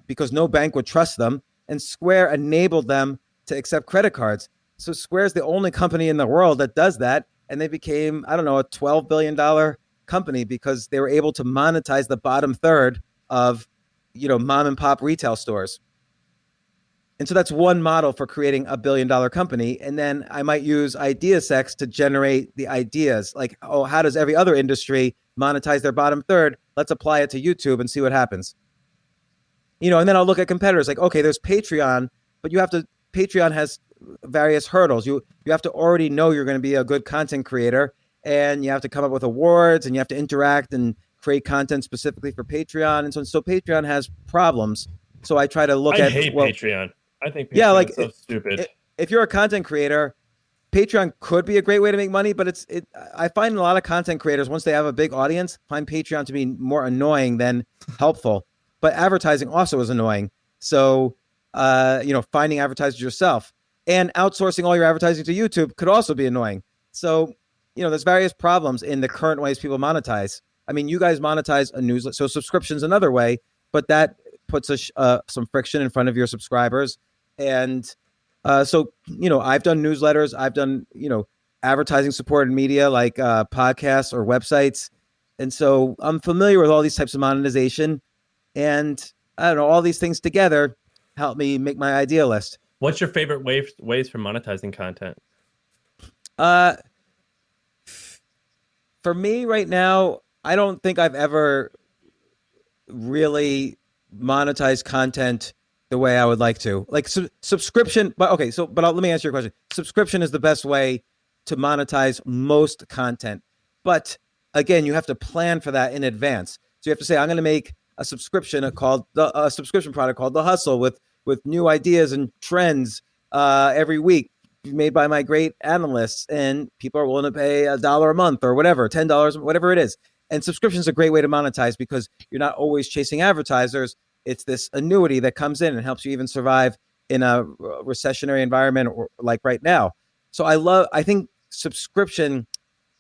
because no bank would trust them, and Square enabled them to accept credit cards. So Square is the only company in the world that does that, and they became, I don't know, a $12 billion company because they were able to monetize the bottom third of, mom and pop retail stores. And so that's one model for creating $1 billion company. And then I might use idea sex to generate the ideas. Like, oh, how does every other industry monetize their bottom third? Let's apply it to YouTube and see what happens. And then I'll look at competitors like, okay, there's Patreon, but Patreon has various hurdles. You have to already know you're going to be a good content creator, and you have to come up with awards, and you have to interact and create content specifically for Patreon. And so Patreon has problems. So I try to look at Patreon. I think Patreon is so stupid. If you're a content creator, Patreon could be a great way to make money, but I find a lot of content creators, once they have a big audience, find Patreon to be more annoying than helpful. But advertising also is annoying. So, finding advertisers yourself and outsourcing all your advertising to YouTube could also be annoying. So, there's various problems in the current ways people monetize. I mean, you guys monetize a newsletter, so subscription's another way, but that puts some friction in front of your subscribers. And so, I've done newsletters. I've done, advertising supported media like podcasts or websites. And so I'm familiar with all these types of monetization. And I don't know, all these things together help me make my idea list. What's your favorite ways for monetizing content? For me right now, I don't think I've ever really monetized content the way I would like to. Like subscription, but okay, let me answer your question. Subscription is the best way to monetize most content. But again, you have to plan for that in advance. So you have to say, I'm going to make a subscription a subscription product called The Hustle with new ideas and trends every week made by my great analysts, and people are willing to pay $1 a month or whatever, $10, whatever it is. And subscription is a great way to monetize because you're not always chasing advertisers, it's this annuity that comes in and helps you even survive in a recessionary environment or like right now. So I think subscription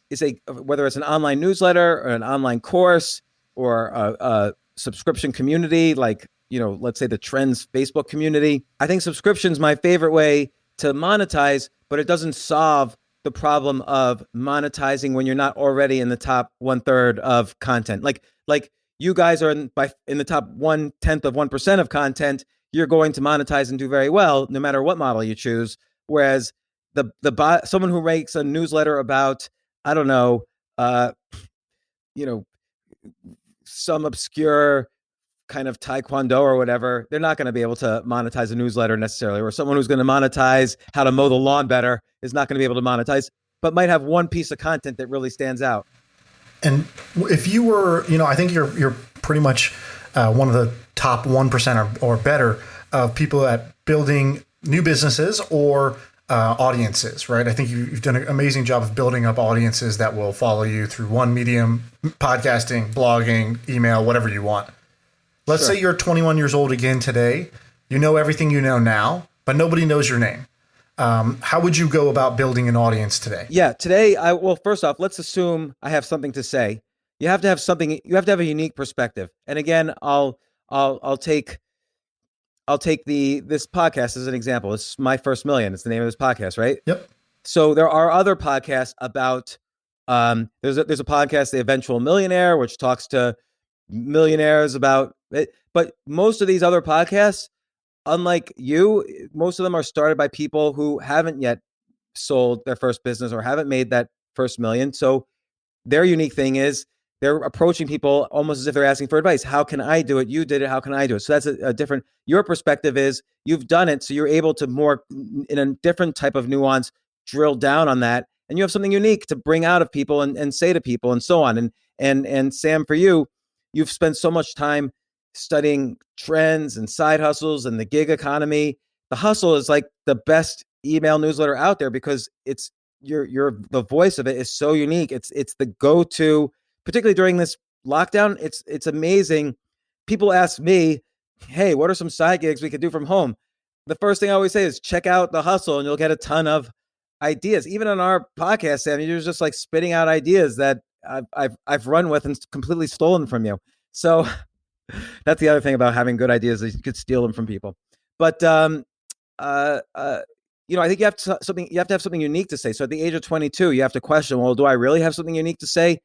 is whether it's an online newsletter or an online course or a subscription community, like, let's say the Trends Facebook community. I think subscription's my favorite way to monetize, but it doesn't solve the problem of monetizing when you're not already in the top 1/3 of content. Like you guys are in the top 1/10 of 1% of content. You're going to monetize and do very well, no matter what model you choose. Whereas someone who makes a newsletter about, I don't know, some obscure kind of taekwondo or whatever, they're not going to be able to monetize a newsletter necessarily. Or someone who's going to monetize how to mow the lawn better is not going to be able to monetize, but might have one piece of content that really stands out. And if you were, I think you're pretty much one of the top 1% or better of people at building new businesses or audiences, right? I think you've done an amazing job of building up audiences that will follow you through one medium: podcasting, blogging, email, whatever you want. Let's say you're 21 years old again today. You know everything you know now, but nobody knows your name. How would you go about building an audience today? Yeah, today, first off, let's assume I have something to say. You have to have something. You have to have a unique perspective. And again, I'll take this podcast as an example. It's My First Million. It's the name of this podcast, right? Yep. So there are other podcasts about. There's a podcast, The Eventual Millionaire, which talks to millionaires about it. But most of these other podcasts, unlike you, most of them are started by people who haven't yet sold their first business or haven't made that first million. So their unique thing is they're approaching people almost as if they're asking for advice. How can I do it? You did it. How can I do it? So that's a different, your perspective is you've done it. So you're able to more in a different type of nuance, drill down on that. And you have something unique to bring out of people and say to people and so on. And Sam, for you, you've spent so much time studying trends and side hustles and the gig economy. The Hustle is like the best email newsletter out there because it's the voice of it is so unique. It's the go-to, particularly during this lockdown. It's amazing. People ask me, hey, what are some side gigs we could do from home? The first thing I always say is check out The Hustle and you'll get a ton of ideas. Even on our podcast, Sam, you're just like spitting out ideas that I've run with and completely stolen from you. So that's the other thing about having good ideas is you could steal them from people. But I think you have to have something unique to say. So at the age of 22, you have to question, well, do I really have something unique to say?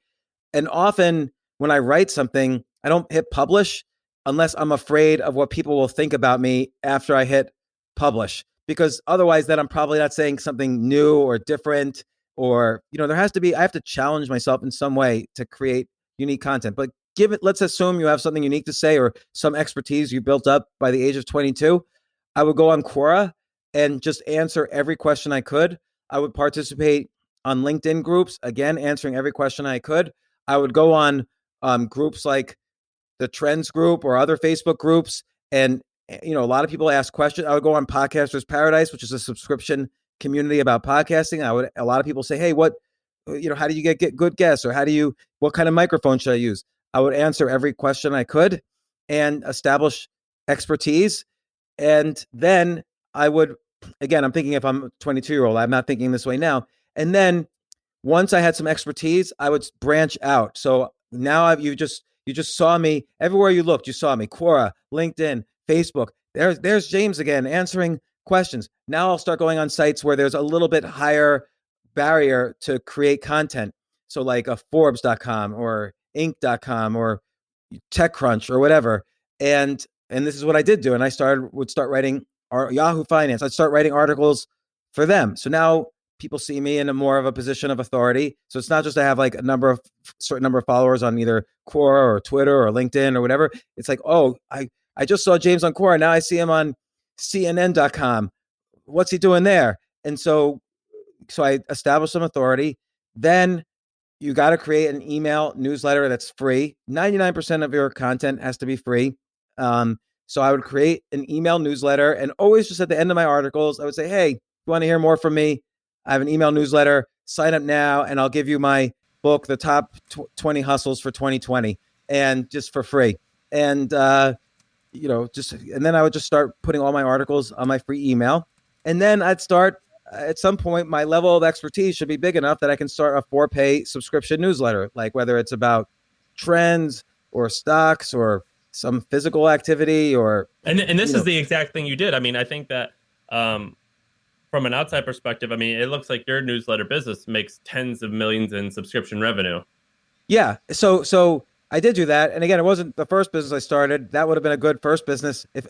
And often when I write something, I don't hit publish unless I'm afraid of what people will think about me after I hit publish, because otherwise then I'm probably not saying something new or different, or, I have to challenge myself in some way to create unique content. But let's assume you have something unique to say or some expertise you built up by the age of 22. I would go on Quora and just answer every question I could. I would participate on LinkedIn groups, again, answering every question I could. I would go on groups like the Trends group or other Facebook groups. And, a lot of people ask questions. I would go on Podcasters Paradise, which is a subscription community about podcasting. A lot of people say, hey, how do you get good guests? Or what kind of microphone should I use? I would answer every question I could and establish expertise. And then I would, again, I'm thinking if I'm a 22-year-old, I'm not thinking this way now. And then once I had some expertise, I would branch out. So now you just saw me everywhere you looked. You saw me, Quora, LinkedIn, Facebook. There's James again answering questions. Now I'll start going on sites where there's a little bit higher barrier to create content. So like a Forbes.com or Inc.com or TechCrunch or whatever. And this is what I did do. And I would start writing Yahoo Finance. I'd start writing articles for them. So now people see me in a more of a position of authority. So it's not just to have like a certain number of followers on either Quora or Twitter or LinkedIn or whatever. It's like, oh, I just saw James on Quora. Now I see him on CNN.com. What's he doing there? And so I established some authority. Then you got to create an email newsletter that's free. 99% of your content has to be free. So I would create an email newsletter, and always just at the end of my articles, I would say, hey, you want to hear more from me? I have an email newsletter. Sign up now, and I'll give you my book, The Top 20 Hustles for 2020, and just for free. And and then I would just start putting all my articles on my free email. And then I'd start at some point, my level of expertise should be big enough that I can start a 4-pay subscription newsletter, like whether it's about trends or stocks or some physical activity and this is the exact thing you did. I mean, I think that from an outside perspective, I mean, it looks like your newsletter business makes tens of millions in subscription revenue. Yeah. So I did do that. And again, it wasn't the first business I started. That would have been a good first business. If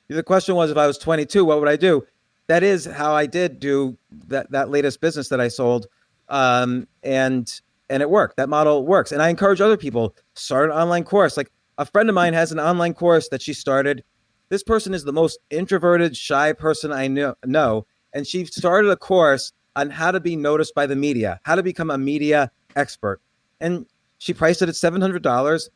the question was, if I was 22, what would I do? That is how I did do that latest business that I sold. And it worked. That model works. And I encourage other people, start an online course. Like a friend of mine has an online course that she started. This person is the most introverted, shy person I know. And she started a course on how to be noticed by the media, how to become a media expert. And she priced it at $700.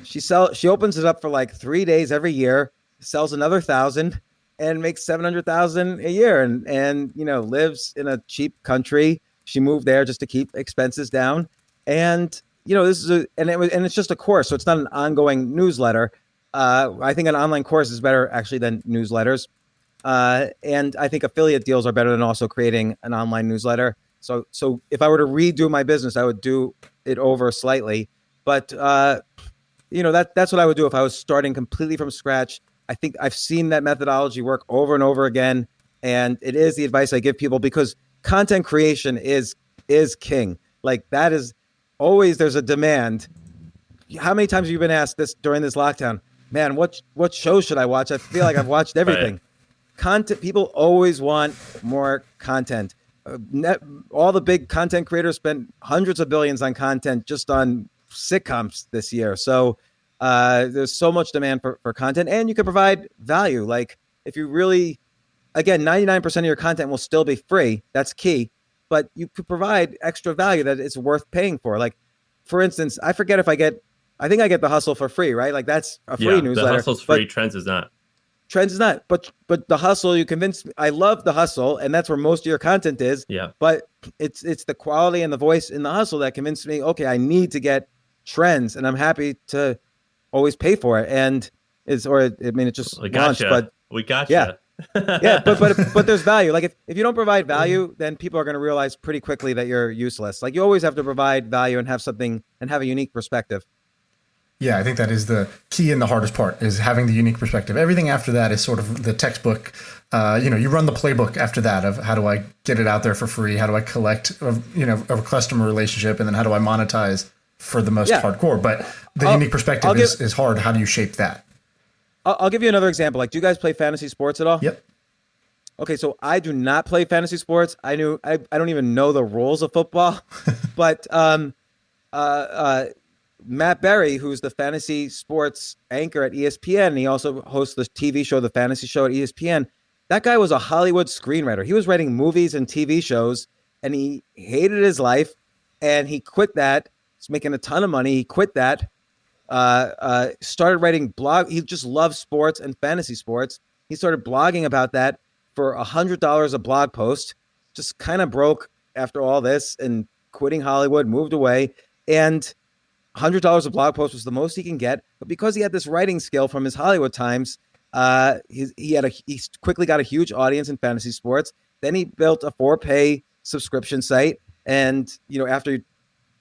She opens it up for like 3 days every year, sells another 1,000 and makes 700,000 a year and lives in a cheap country. She moved there just to keep expenses down. And this is it's just a course, so it's not an ongoing newsletter. I think an online course is better actually than newsletters. And I think affiliate deals are better than also creating an online newsletter. So if I were to redo my business, I would do it over slightly. But that's what I would do if I was starting completely from scratch. I think I've seen that methodology work over and over again, and it is the advice I give people because content creation is king. Like that is always there's a demand. How many times have you been asked this during this lockdown? Man, what show should I watch? I feel like I've watched everything. Right. Content, people always want more content. All the big content creators spent hundreds of billions on content just on sitcoms this year. So there's so much demand for content, and you can provide value. Like if you really, again, 99% of your content will still be free. That's key. But you could provide extra value that it's worth paying for. Like, for instance, I think I get The Hustle for free, right? Like that's a free newsletter. The Hustle's free, Trends is not. Trends is not, but The Hustle, you convinced me. I love The Hustle, and that's where most of your content is. Yeah. But it's the quality and the voice in The Hustle that convinced me, okay, I need to get Trends, and I'm happy to always pay for it. And it just launched, but we got you. Yeah, but there's value. Like if you don't provide value, then people are going to realize pretty quickly that you're useless. Like you always have to provide value and have something and have a unique perspective. Yeah, I think that is the key and the hardest part is having the unique perspective. Everything after that is sort of the textbook. You run the playbook after that of how do I get it out there for free? How do I collect, a customer relationship? And then how do I monetize for the most hardcore? But the unique perspective is hard. How do you shape that? I'll give you another example. Like, do you guys play fantasy sports at all? Yep. Okay, so I do not play fantasy sports. I don't even know the rules of football. But Matt Berry, who's the fantasy sports anchor at ESPN, he also hosts the TV show, The Fantasy Show at ESPN. That guy was a Hollywood screenwriter. He was writing movies and TV shows, and he hated his life, and he quit that. He's making a ton of money. He quit that. Started writing blog. He just loves sports and fantasy sports. He started blogging about that for $100 a blog post. Just kind of broke after all this and quitting Hollywood, moved away, and $100 a blog post was the most he can get. But because he had this writing skill from his Hollywood times, he quickly got a huge audience in fantasy sports. Then he built a 4-pay subscription site, and after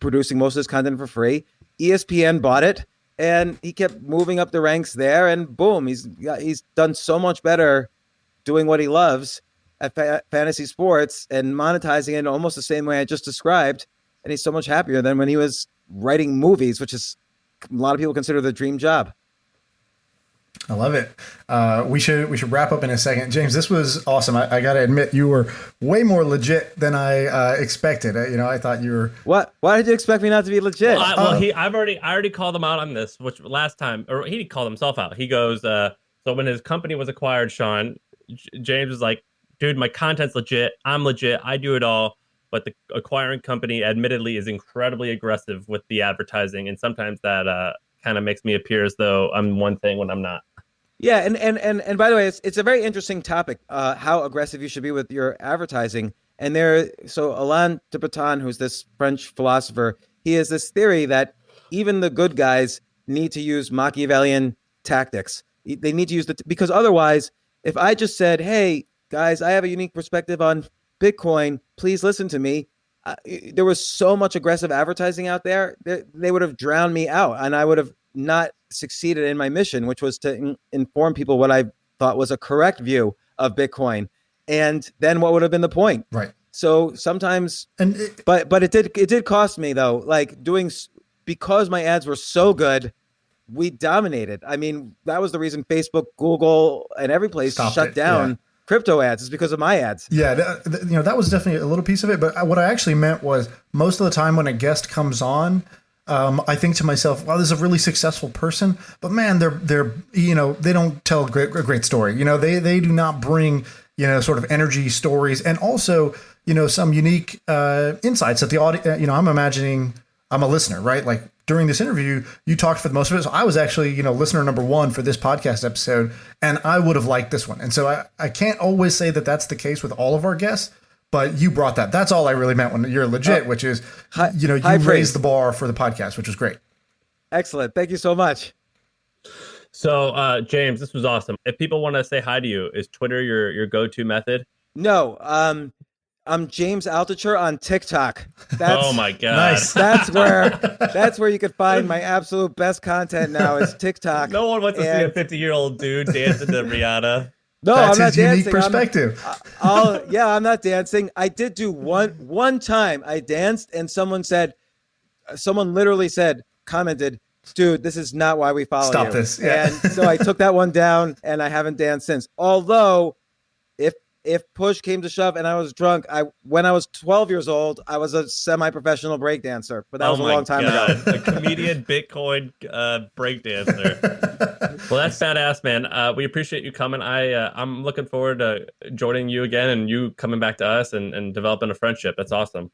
producing most of his content for free, ESPN bought it, and he kept moving up the ranks there. And boom, he's done so much better doing what he loves at fantasy sports and monetizing it in almost the same way I just described. And he's so much happier than when he was writing movies, which is a lot of people consider the dream job. I love it. We should wrap up in a second. James, this was awesome. I got to admit, you were way more legit than I expected. I thought you were. What? Why did you expect me not to be legit? I already called him out on this, which last time, or he called himself out. He goes, so when his company was acquired, Sean, James was like, dude, my content's legit. I'm legit. I do it all. But the acquiring company admittedly is incredibly aggressive with the advertising. And sometimes that kind of makes me appear as though I'm one thing when I'm not. Yeah. And by the way, it's a very interesting topic, how aggressive you should be with your advertising. And so Alain de Botton, who's this French philosopher, he has this theory that even the good guys need to use Machiavellian tactics. They need to use because otherwise, if I just said, "Hey guys, I have a unique perspective on Bitcoin. Please listen to me," there was so much aggressive advertising out there. They would have drowned me out, and I would have not succeeded in my mission, which was to inform people what I thought was a correct view of Bitcoin. And then what would have been the point? Right. So sometimes, but it did cost me though. Like because my ads were so good, we dominated. I mean, that was the reason Facebook, Google, and every place shut down crypto ads, is because of my ads. Yeah, that was definitely a little piece of it. But what I actually meant was, most of the time when a guest comes on, I think to myself, wow, this is a really successful person, but man, they're they don't tell a great story. They do not bring sort of energy stories, and also some unique insights that the audience. I'm imagining I'm a listener, right? Like during this interview, you talked for the most of it. So I was actually, listener number one for this podcast episode, and I would have liked this one. And so I can't always say that that's the case with all of our guests, but you brought that. That's all I really meant when you're legit, which is, you raised the bar for the podcast, which was great. Excellent. Thank you so much. So, James, this was awesome. If people want to say hi to you, is Twitter your go-to method? No. I'm James Altucher on TikTok. Oh my God. Nice. That's where you could find my absolute best content now is TikTok. No one wants to see a 50-year-old dude dancing to Rihanna. No, that's I'm not his dancing. Unique perspective. I'm not dancing. I did do one time I danced, and someone literally commented, "Dude, this is not why we follow you. Stop this." Yeah. And so I took that one down, and I haven't danced since. Although, if push came to shove and I was drunk, when I was 12 years old, I was a semi-professional breakdancer, but that was a long time ago. A comedian Bitcoin breakdancer. Well, that's badass, man. We appreciate you coming. I'm looking forward to joining you again and you coming back to us and developing a friendship. That's awesome.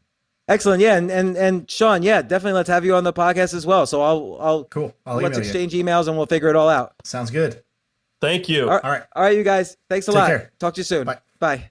Excellent. Yeah. And Sean, yeah, definitely let's have you on the podcast as well. So let's exchange emails and we'll figure it all out. Sounds good. Thank you. All right, you guys. Thanks a lot. Take care. Talk to you soon. Bye. Bye.